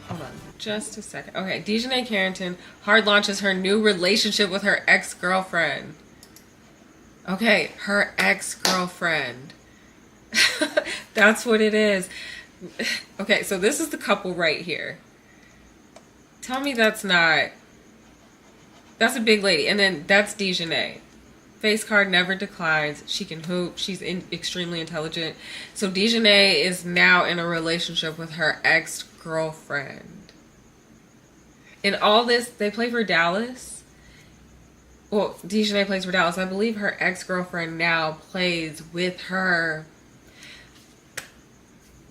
Hold on, just a second. Okay, Dejanay Carrington hard launches her new relationship with her ex-girlfriend. Okay, her ex-girlfriend. That's what it is. Okay, so this is the couple right here. Tell me that's not... That's a big lady. And then that's Dejanay. Face card never declines. She can hoop. She's extremely intelligent. So Dejanay is now in a relationship with her ex-girlfriend. In all this, they play for Dallas. Well, Dejanay plays for Dallas. I believe her ex-girlfriend now plays with her.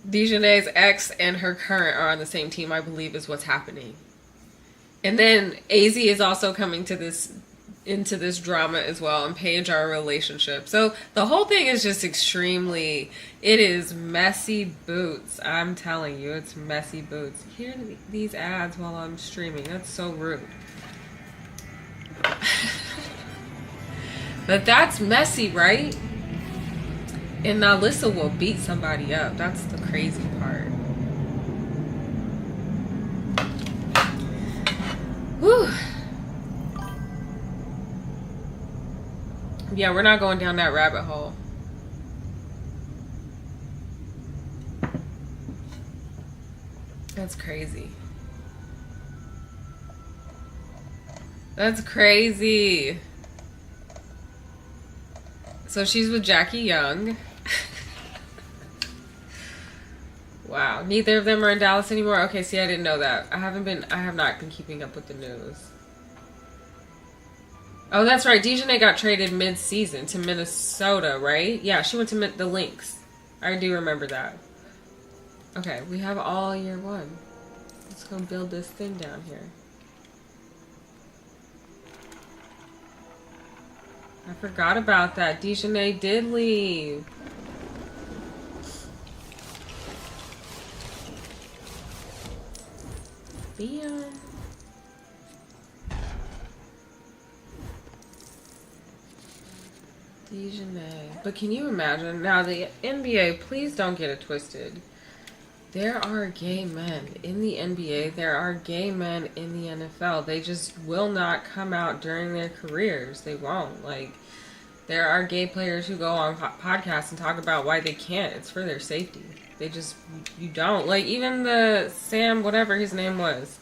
Dejanay's ex and her current are on the same team, I believe, is what's happening. And then AZ is also coming to into this drama as well, and Paige are a relationship. So the whole thing is just extremely, it is messy boots. I'm telling you, it's messy boots. Hear these ads while I'm streaming. That's so rude. But that's messy, right? And Nalissa will beat somebody up. That's the crazy part. Whew. Yeah, we're not going down that rabbit hole. That's crazy. That's crazy. So she's with Jackie Young. Wow. Neither of them are in Dallas anymore? Okay, see, I didn't know that. I have not been keeping up with the news. Oh, that's right. Dejanay got traded mid-season to Minnesota, right? Yeah, she went to the Lynx. I do remember that. Okay, we have all year one. Let's go build this thing down here. I forgot about that. Dejanay did leave. Bam. Dejanay. But can you imagine? Now, the NBA, please don't get it twisted. There are gay men in the NBA. There are gay men in the NFL. They just will not come out during their careers. They won't. Like, there are gay players who go on podcasts and talk about why they can't. It's for their safety. They just, you don't. Like, even the Sam, whatever his name was,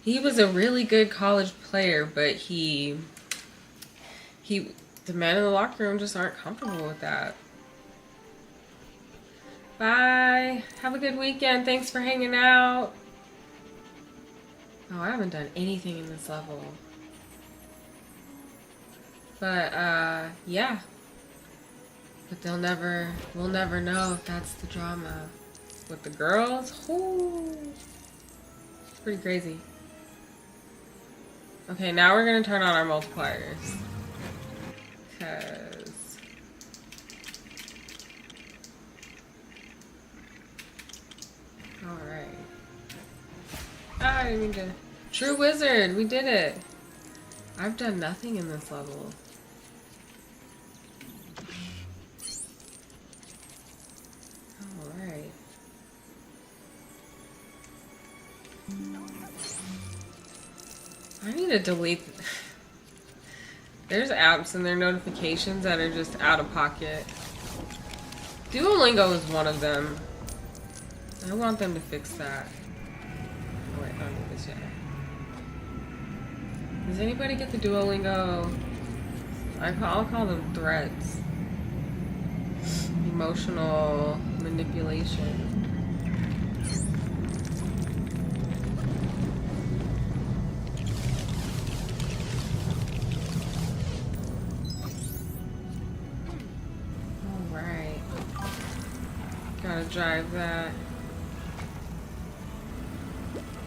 he was a really good college player, but the men in the locker room just aren't comfortable with that. Bye. Have a good weekend. Thanks for hanging out. Oh, I haven't done anything in this level. But, yeah. But we'll never know if that's the drama. With the girls, ooh, it's pretty crazy. Okay, now we're gonna turn on our multipliers. Cause alright. Ah, I didn't mean to. True Wizard, we did it. I've done nothing in this level. Alright. I need to delete. There's apps and their notifications that are just out of pocket. Duolingo is one of them. I want them to fix that. Oh wait, I don't do this yet. Does anybody get the Duolingo? I'll call them threats. Emotional manipulation. Alright. Gotta drive that.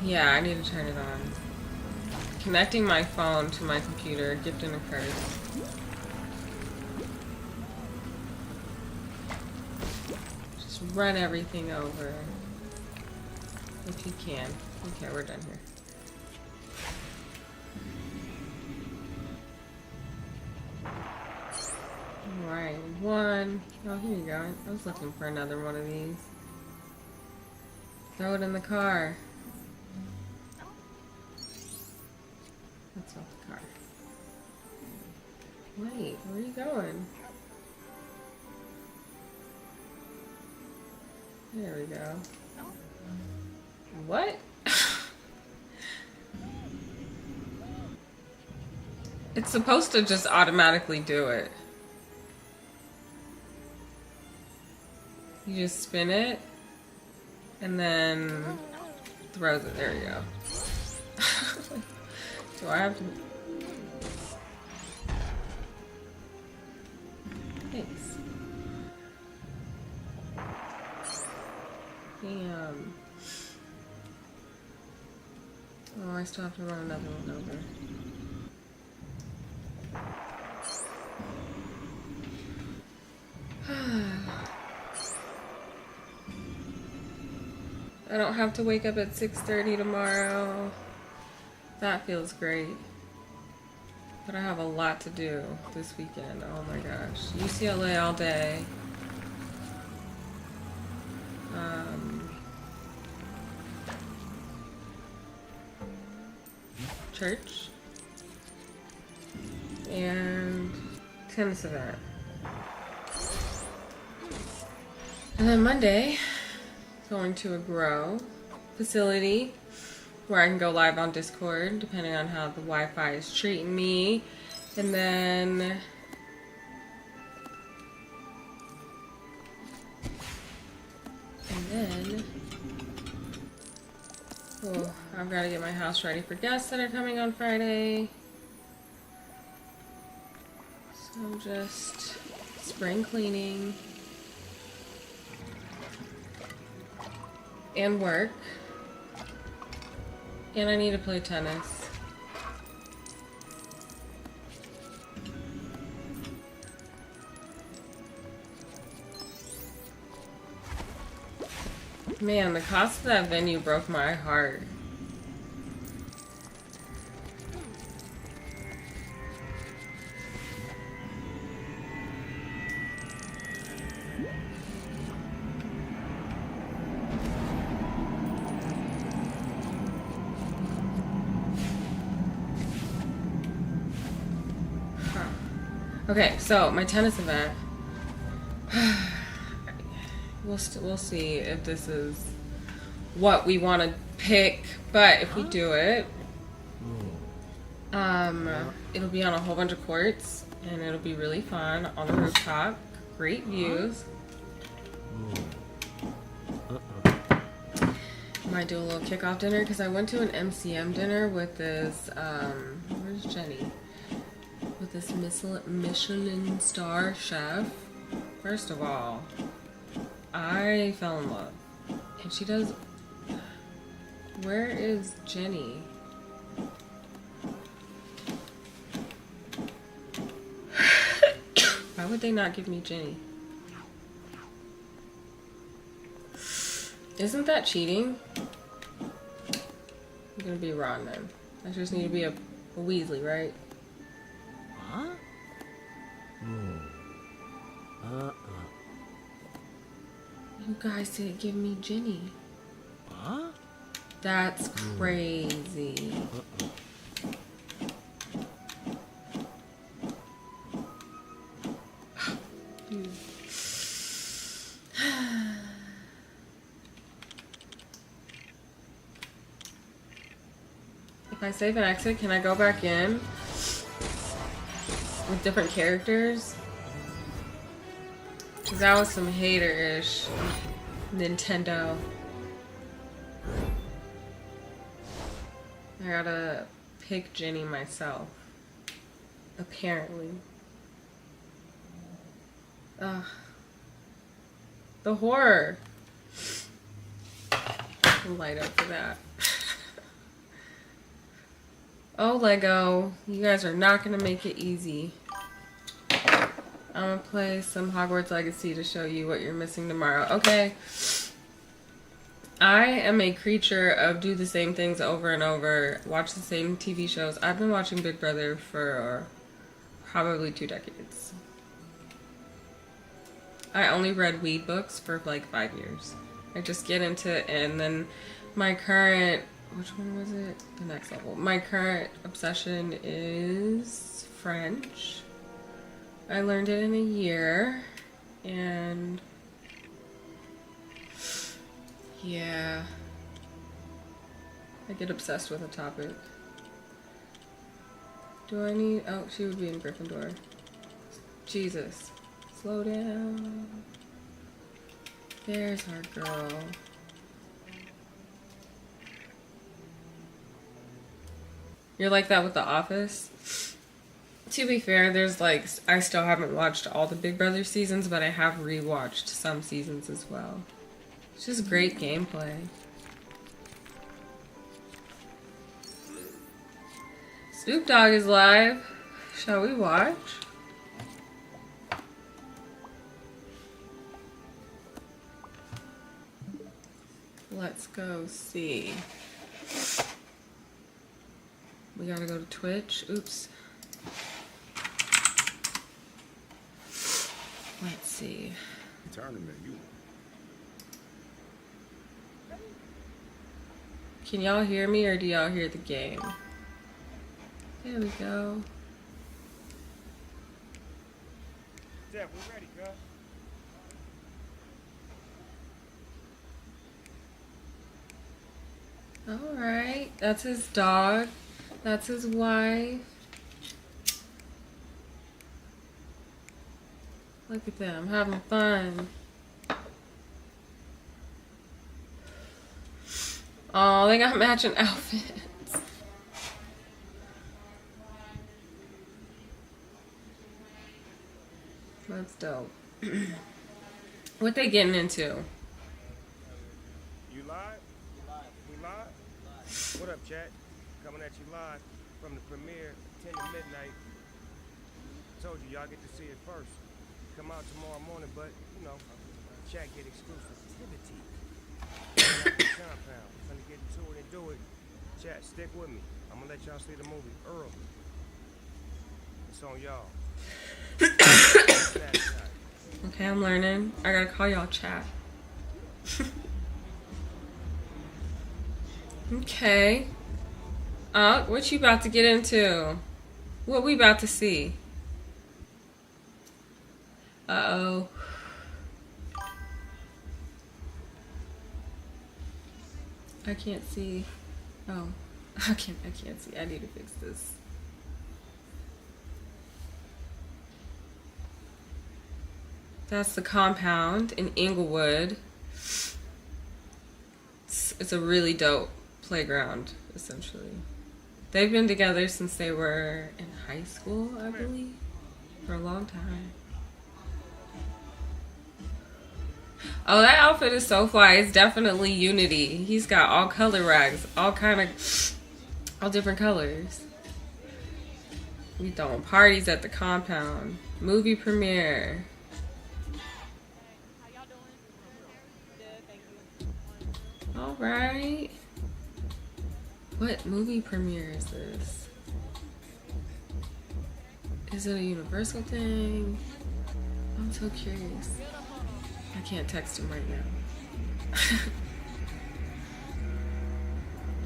Yeah, I need to turn it on. Connecting my phone to my computer, gift and a curse. Just run everything over. If you can. Okay, we're done here. Alright, one. Oh, here you go. I was looking for another one of these. Throw it in the car. That's not the car. Wait, where are you going? There we go. What? It's supposed to just automatically do it. You just spin it and then throws it. There you go. Do I have to? Thanks. Damn. Oh, I still have to run another one over. I don't have to wake up at 6:30 tomorrow. That feels great. But I have a lot to do this weekend. Oh my gosh. UCLA all day. Church. And tennis event. And then Monday, going to a grow facility where I can go live on Discord depending on how the Wi-Fi is treating me. And then oh, I've got to get my house ready for guests that are coming on Friday. So just spring cleaning and work. And I need to play tennis. Man, the cost of that venue broke my heart. Okay, so my tennis event. We'll see if this is what we want to pick, but if we do it, it'll be on a whole bunch of courts, and it'll be really fun on the rooftop. Great views. Might do a little kickoff dinner because I went to an MCM dinner with this. Where's Jenny? With this Michelin star chef. First of all, I fell in love. And she does... Where is Jenny? would they not give me Ginny? Isn't that cheating? I'm gonna be Ron then. I just need to be a Weasley, right? Huh? You guys didn't give me Ginny. Huh? That's crazy. If I save and exit, can I go back in with different characters? Because that was some hater-ish Nintendo. I gotta pick Ginny myself. Apparently. Ugh. The horror. I'll light up for that. Oh, Lego. You guys are not gonna make it easy. I'm gonna play some Hogwarts Legacy to show you what you're missing tomorrow. Okay. I am a creature of do the same things over and over, watch the same TV shows. I've been watching Big Brother for probably 2 decades. I only read weed books for like 5 years. I just get into it, and then my current, which one was it? The next level. My current obsession is French. I learned it in a year, and yeah, I get obsessed with a topic. Do I need, oh, she would be in Gryffindor. Jesus. Slow down. There's our girl. You're like that with The Office? To be fair, there's like, I still haven't watched all the Big Brother seasons, but I have rewatched some seasons as well. It's just great gameplay. Snoop Dogg is live. Shall we watch? Let's go see. We gotta go to Twitch. Oops. Let's see. Tournament, you. Can y'all hear me, or do y'all hear the game? There we go. Deb, we're ready, girl. Alright, that's his dog. That's his wife. Look at them, having fun. Oh, they got matching outfits. That's dope. What they getting into? You live? We live? What up, chat? Coming at you live from the premiere, 10 to midnight. Told you, y'all get to see it first. Come out tomorrow morning, but, you know, chat get exclusivity. Compound. Gonna get into it and do it. Chat, stick with me. I'm gonna let y'all see the movie early. It's on y'all. Okay, I'm learning. I gotta call y'all chat. Okay. What you about to get into? What we about to see? Uh-oh. I can't see. Oh. I can't see. I need to fix this. That's the compound in Inglewood. It's a really dope playground, essentially. They've been together since they were in high school, I believe, for a long time. Oh, that outfit is so fly. It's definitely Unity. He's got all color rags, all different colors. We throwing parties at the compound. Movie premiere. All right. What movie premiere is this? Is it a Universal thing? I'm so curious. I can't text him right now.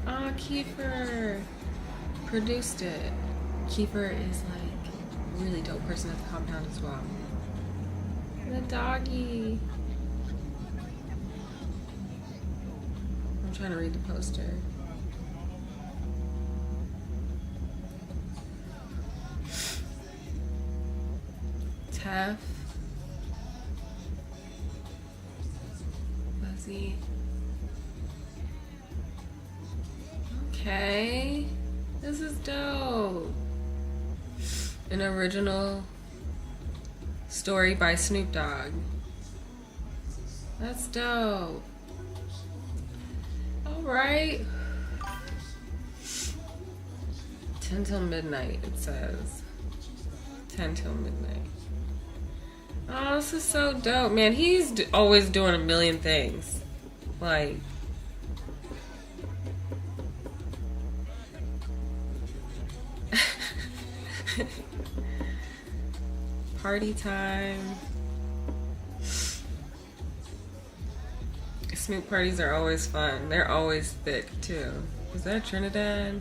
Oh, Kiefer produced it. Kiefer is like a really dope person at the compound as well. The doggy. I'm trying to read the poster. Tef. Buzzy. Okay. This is dope. An original story by Snoop Dogg. That's dope. Alright. 10 till midnight, it says. 10 till midnight. Oh, this is so dope. Man, he's always doing a million things. Like... Party time. Snoop parties are always fun. They're always thick too. Is that Trinidad?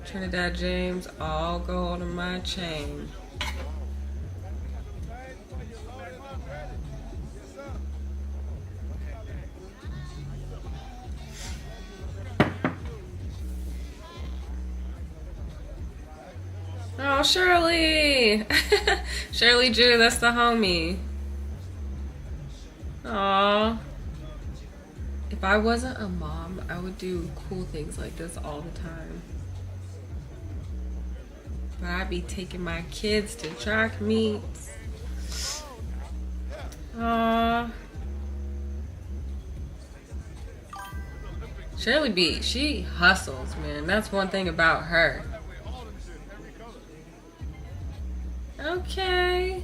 Trinidad James, all gold in my chain. Oh, Shirley! Shirley Jew, that's the homie. Aw. If I wasn't a mom, I would do cool things like this all the time. But I'd be taking my kids to track meets. Aw. Shirley B, she hustles, man. That's one thing about her. Okay.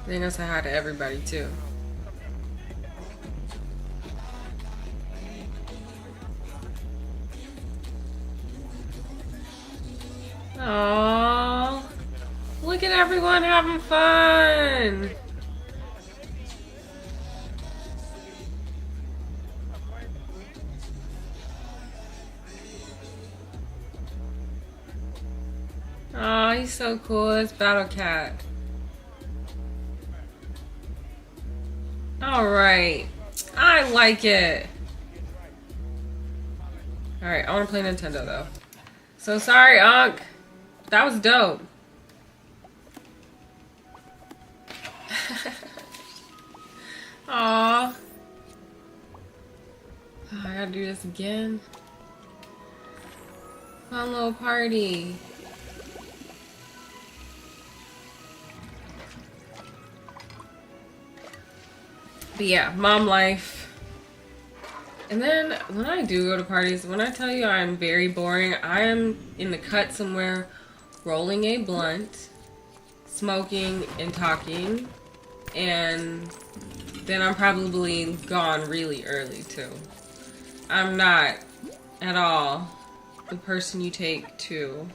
They're gonna say hi to everybody too. Aww. Look at everyone having fun. Oh, he's so cool. It's Battle Cat. Alright. I like it. Alright, I want to play Nintendo though. So sorry, Unc. That was dope. Aww. Oh, I gotta do this again. Fun little party. But yeah, mom life. And then when I do go to parties, when I tell you I'm very boring, I am in the cut somewhere rolling a blunt, smoking and talking, and then I'm probably gone really early too. I'm not at all the person you take to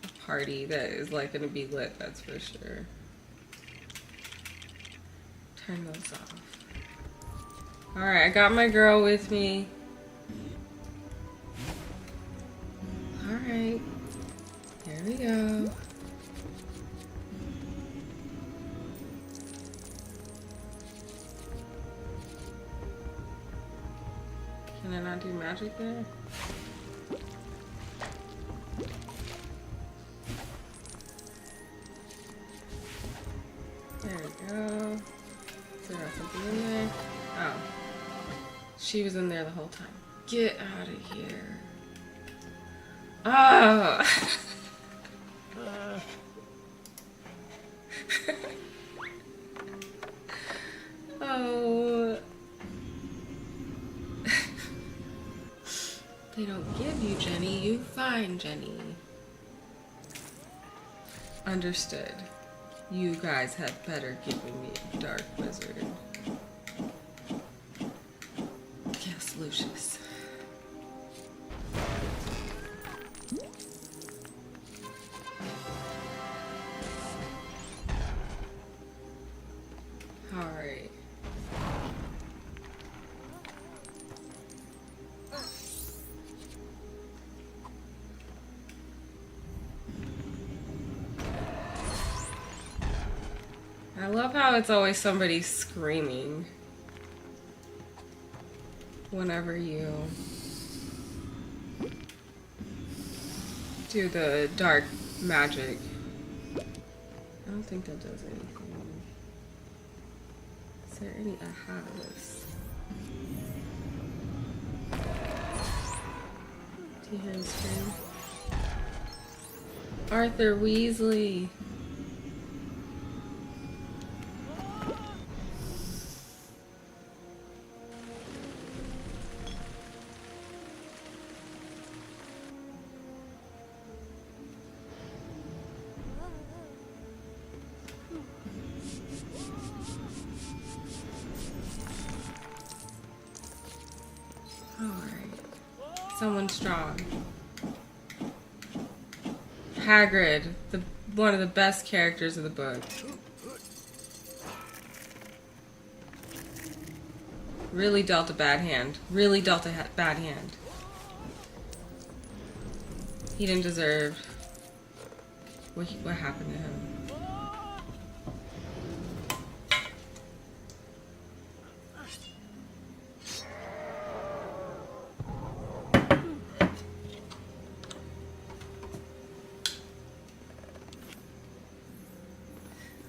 a party that is like gonna be lit, that's for sure. Turn those off. Alright, I got my girl with me. Alright. There we go. Can I not do magic there? There we go. Is there something in there? Oh. She was in there the whole time. Get out of here. Oh! They don't give you Jenny, you find Jenny. Understood. You guys had better give me a dark wizard. Yes, Lucius. Alright. I love how it's always somebody screaming whenever you do the dark magic. I don't think that does anything. Is there any aha to this? Do you hear him scream? Arthur Weasley! Someone strong. Hagrid, one of the best characters of the book. Really dealt a bad hand. Really dealt a bad hand. He didn't deserve what happened to him.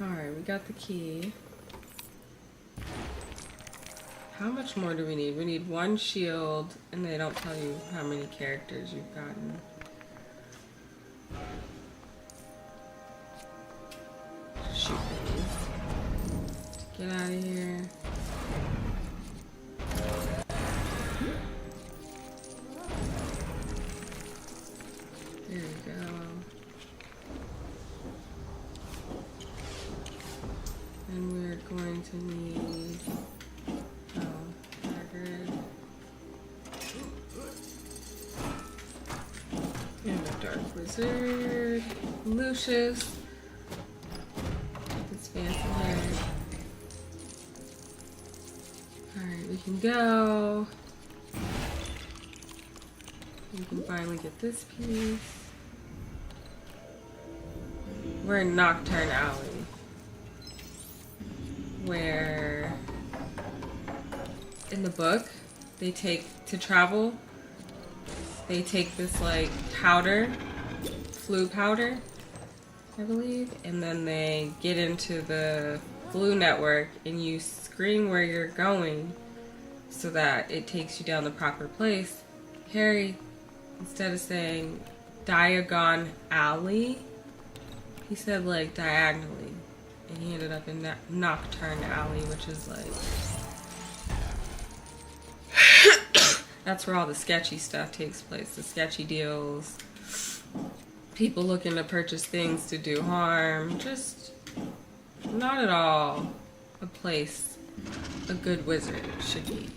Alright, we got the key. How much more do we need? We need one shield, and they don't tell you how many characters you've gotten. Shoot these. Get out of here. There we go. And we're going to need Hagrid and the Dark Wizard, Lucius, his fancy hair. Alright, we can go. We can finally get this piece. We're in Nocturne Alley, where in the book they take to travel, they take this like powder, flu powder, I believe, and then they get into the flu network and you scream where you're going so that it takes you down the proper place. Harry, instead of saying Diagon Alley, he said like diagonally. And he ended up in that Nocturne Alley, which is like... that's where all the sketchy stuff takes place. The sketchy deals. People looking to purchase things to do harm. Just not at all a place a good wizard should be.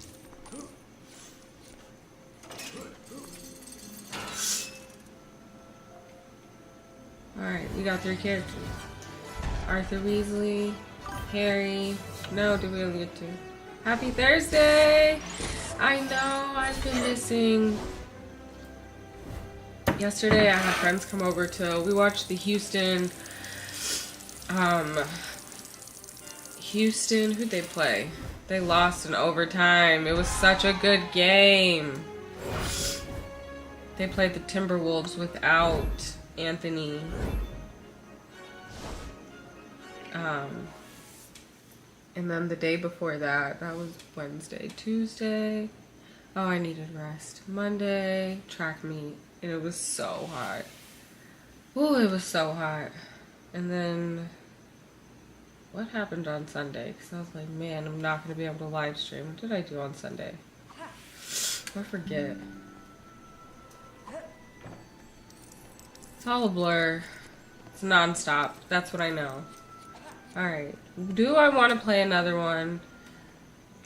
Alright, we got 3 characters. Arthur Weasley, Harry. No, did we only get 2? Happy Thursday! I know, I've been missing. Yesterday I had friends come over we watched the Houston, who'd they play? They lost in overtime. It was such a good game. They played the Timberwolves without Anthony. And then the day before that was Wednesday, Tuesday. Oh, I needed rest. Monday, track meet. And it was so hot. Oh, it was so hot. And then, what happened on Sunday? Because I was like, man, I'm not going to be able to live stream. What did I do on Sunday? I forget. It's all a blur. It's nonstop. That's what I know. Alright. Do I want to play another one?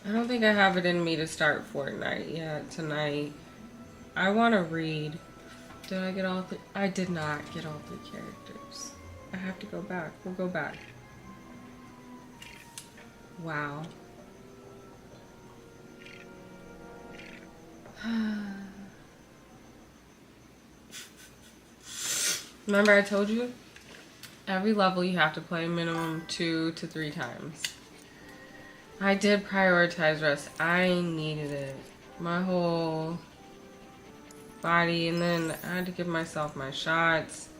I don't think I have it in me to start Fortnite yet tonight. I want to read. Did I get all three? I did not get all 3 characters. I have to go back. We'll go back. Wow. Remember I told you? Every level you have to play minimum 2 to 3 times. I did prioritize rest. I needed it. My whole body, and then I had to give myself my shots.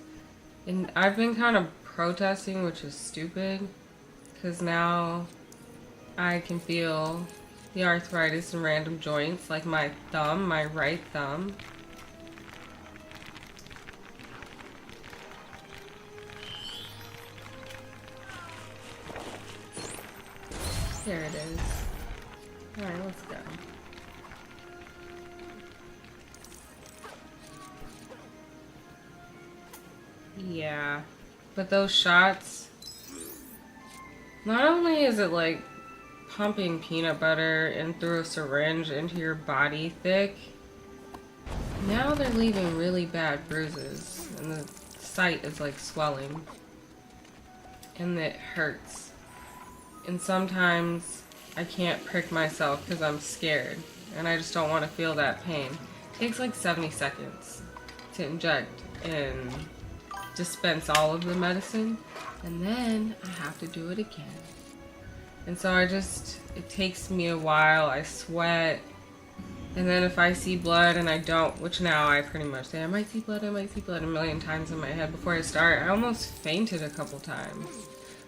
And I've been kind of protesting, which is stupid, because now I can feel the arthritis in random joints, like my thumb, my right thumb. There it is. Alright, let's go. Yeah. But those shots, not only is it like pumping peanut butter in through a syringe into your body thick, now they're leaving really bad bruises. And the site is like swelling. And it hurts. And sometimes I can't prick myself because I'm scared. And I just don't want to feel that pain. It takes like 70 seconds to inject and dispense all of the medicine. And then I have to do it again. And so it takes me a while. I sweat. And then if I see blood and I don't, which now I pretty much say I might see blood a million times in my head before I start. I almost fainted a couple times.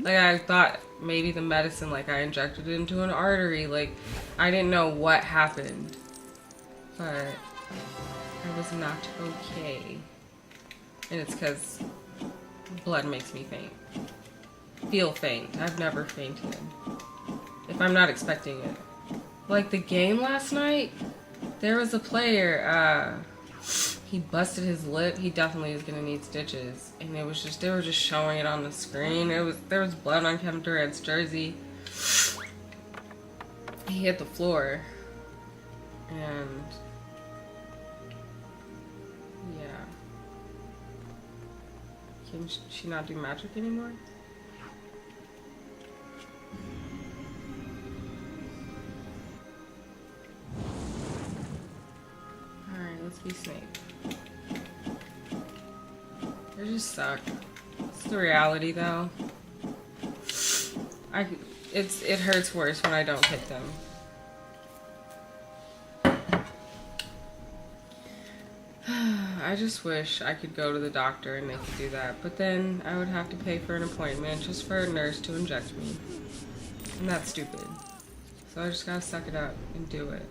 Like, I thought maybe the medicine, like, I injected it into an artery. Like, I didn't know what happened. But I was not okay. And it's because blood makes me faint. Feel faint. I've never fainted. If I'm not expecting it. Like, the game last night, there was a player, he busted his lip. He definitely is gonna need stitches. And it was just, they were just showing it on the screen. There was blood on Kevin Durant's jersey. He hit the floor. And yeah. Can she not do magic anymore? Alright, let's be Snake. They just suck. It's the reality, though. It hurts worse when I don't hit them. I just wish I could go to the doctor and they could do that, but then I would have to pay for an appointment just for a nurse to inject me. And that's stupid. So I just gotta suck it up and do it.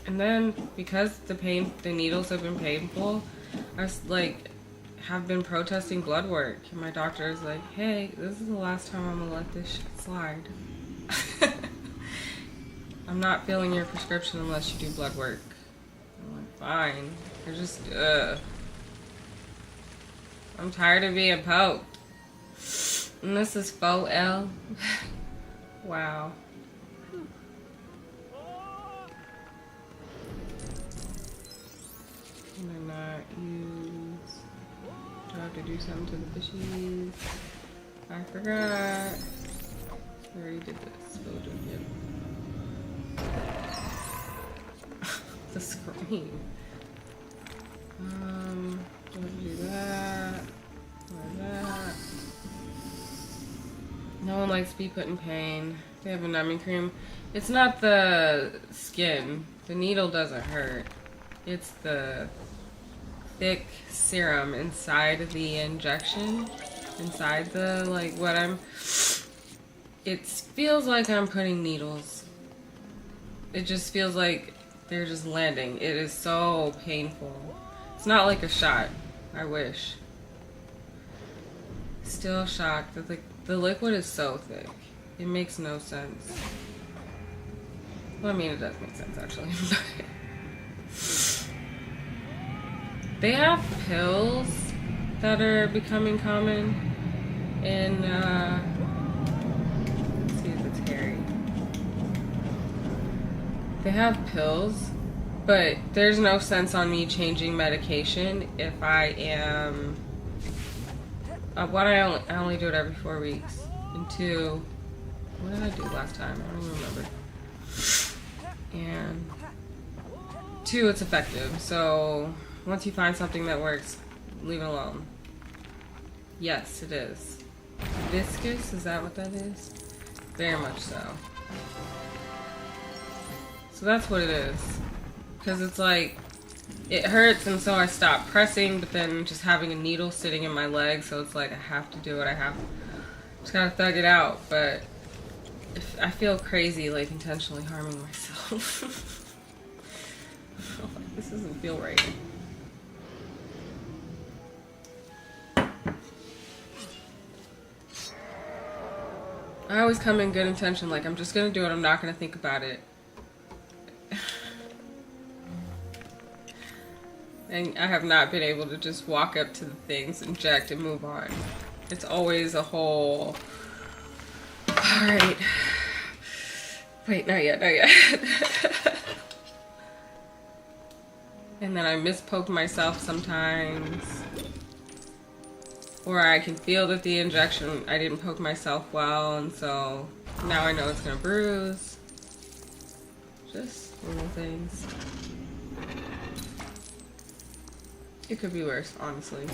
And then, because the needles have been painful, I was like, have been protesting blood work. And my doctor is like, hey, this is the last time I'm gonna let this shit slide. I'm not filling your prescription unless you do blood work. I'm like, fine. I just, I'm tired of being poked. And this is faux L. Wow. Can I not use... Do I have to do something to the fishies? I forgot. I already did this. We'll do it again. The screen. Do that. Like that. No one likes to be put in pain. They have a numbing cream. It's not the skin. The needle doesn't hurt. It's the thick serum inside the injection. Inside the, like, what I'm... It feels like I'm putting needles. It just feels like they're just landing. It is so painful. It's not like a shot. I wish. Still shocked that the liquid is so thick. It makes no sense. Well, I mean, it does make sense, actually. They have pills that are becoming common in, let's see if it's hairy. They have pills, but there's no sense on me changing medication if I am, I only do it every 4 weeks. And 2, what did I do last time? I don't even remember. And 2, it's effective. So once you find something that works, leave it alone. Yes, it is. Viscous, is that what that is? Very much so. So that's what it is. Because it's like, it hurts and so I stop pressing, but then just having a needle sitting in my leg, so it's like I have to do it. Just gotta thug it out, but if I feel crazy, like intentionally harming myself. This doesn't feel right. I always come in good intention, like I'm just gonna do it, I'm not gonna think about it. And I have not been able to just walk up to the things, inject, and move on. It's always a whole, alright. Wait, not yet, not yet. And then I mispoke myself sometimes. Or I can feel that the injection, I didn't poke myself well, and so now I know it's gonna bruise. Just little things. It could be worse, honestly.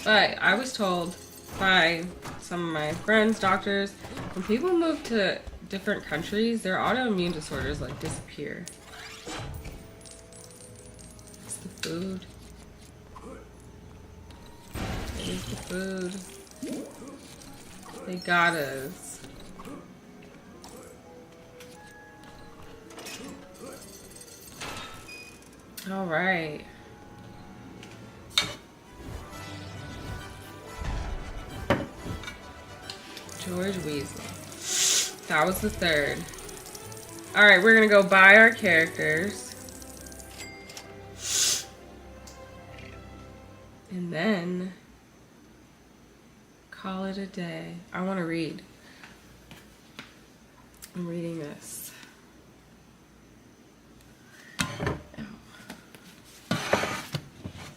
But I was told by some of my friends, doctors, when people move to different countries, their autoimmune disorders like disappear. It's the food. It is the food. They got us. All right. George Weasley. That was the 3rd. Alright, we're gonna go buy our characters. And then call it a day. I want to read. I'm reading this.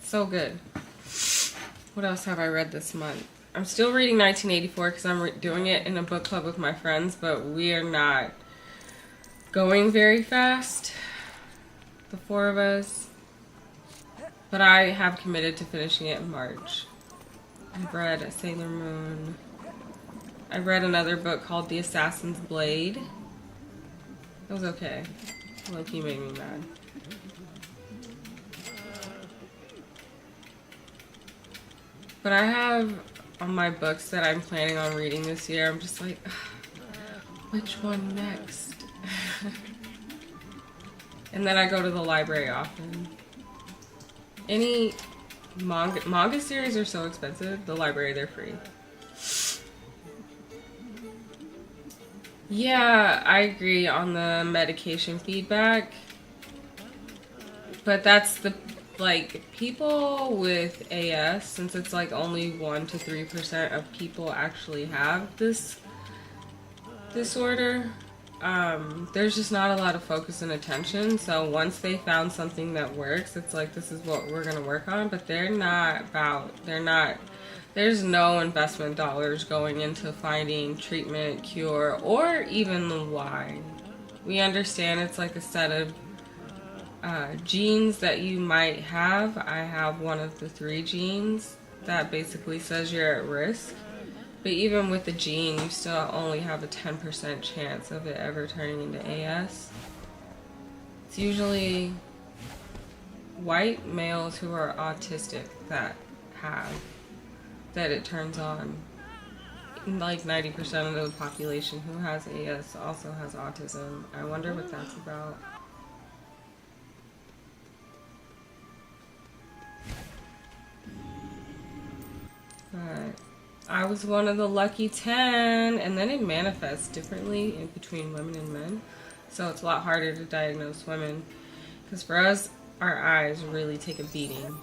So good. What else have I read this month? I'm still reading 1984 because I'm doing it in a book club with my friends, but we are not going very fast, the 4 of us. But I have committed to finishing it in March. I've read Sailor Moon. I read another book called The Assassin's Blade. It was okay. Loki made me mad. But I have on my books that I'm planning on reading this year, I'm just like, which one next? And then I go to the library often. Any manga series are so expensive. The library, they're free. Yeah, I agree on the medication feedback. But that's the, like, people with AS, since it's like only 1 to 3% of people actually have this disorder, there's just not a lot of focus and attention. So once they found something that works, it's like, this is what we're gonna work on, but there's no investment dollars going into finding treatment, cure, or even the why. We understand it's like a set of genes that you might have. I have one of the 3 genes that basically says you're at risk. But even with the gene, you still only have a 10% chance of it ever turning into AS. It's usually white males who are autistic that it turns on like 90% of the population who has AS also has autism. I wonder what that's about. But I was one of the lucky 10, and then it manifests differently in between women and men. So it's a lot harder to diagnose women. Because for us, our eyes really take a beating.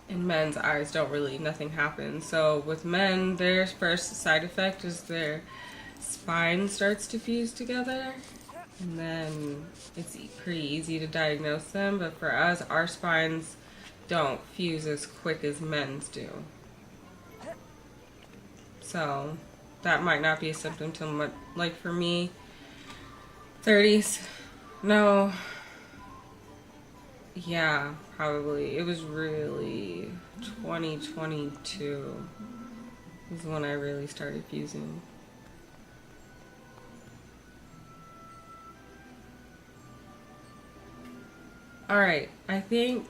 In men's eyes don't really, nothing happens. So with men, their first side effect is their spine starts to fuse together. And then it's pretty easy to diagnose them. But for us, our spines don't fuse as quick as men's do. So that might not be a symptom till, like for me, 30s. No. Yeah, probably. It was really 2022 is when I really started fusing. Alright, I think,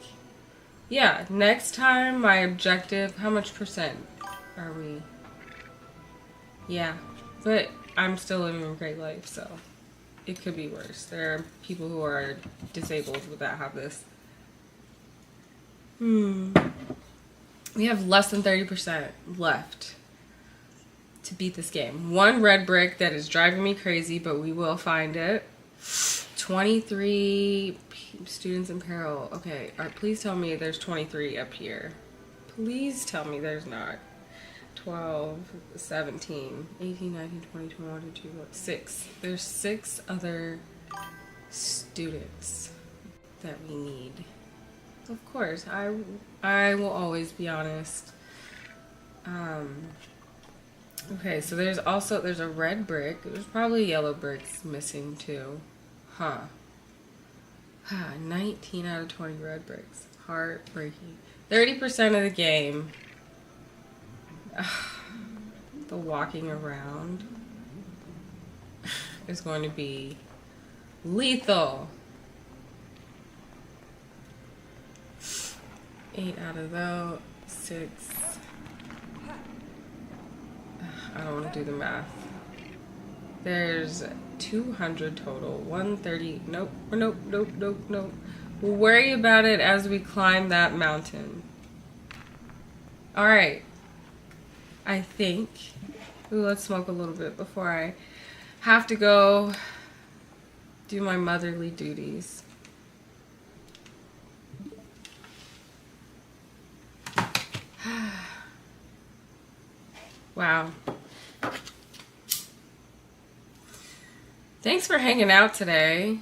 yeah, next time my objective, how much percent are we? Yeah, but I'm still living a great life, so it could be worse. There are people who are disabled that have this. We have less than 30% left to beat this game. One red brick that is driving me crazy, but we will find it. 23 students in peril. Okay, please tell me there's 23 up here. Please tell me there's not. 12, 17, 18, 19, 20, 21, 22, 6. There's 6 other students that we need. Of course, I will always be honest. Okay, so there's a red brick. There's probably yellow bricks missing too. Huh. 19 out of 20 red bricks. Heartbreaking. 30% of the game. The walking around is going to be lethal. 8 out of those, 6. I don't want to do the math. There's 200 total. 130. Nope. Nope. Nope. Nope. Nope. We'll worry about it as we climb that mountain. All right. I think. Ooh, let's smoke a little bit before I have to go do my motherly duties. Wow. Thanks for hanging out today.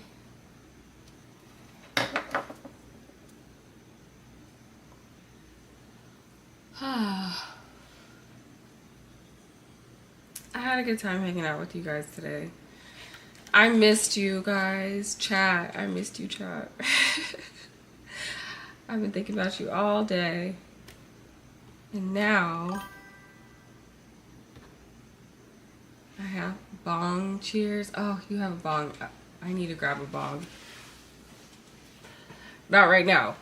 I had a good time hanging out with you guys today. I missed you guys. Chat. I missed you, chat. I've been thinking about you all day. And now I have bong cheers. Oh, you have a bong. I need to grab a bong. Not right now.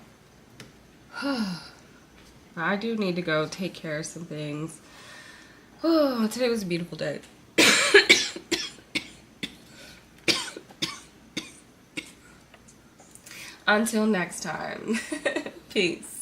I do need to go take care of some things. Oh, today was a beautiful day. Until next time. Peace.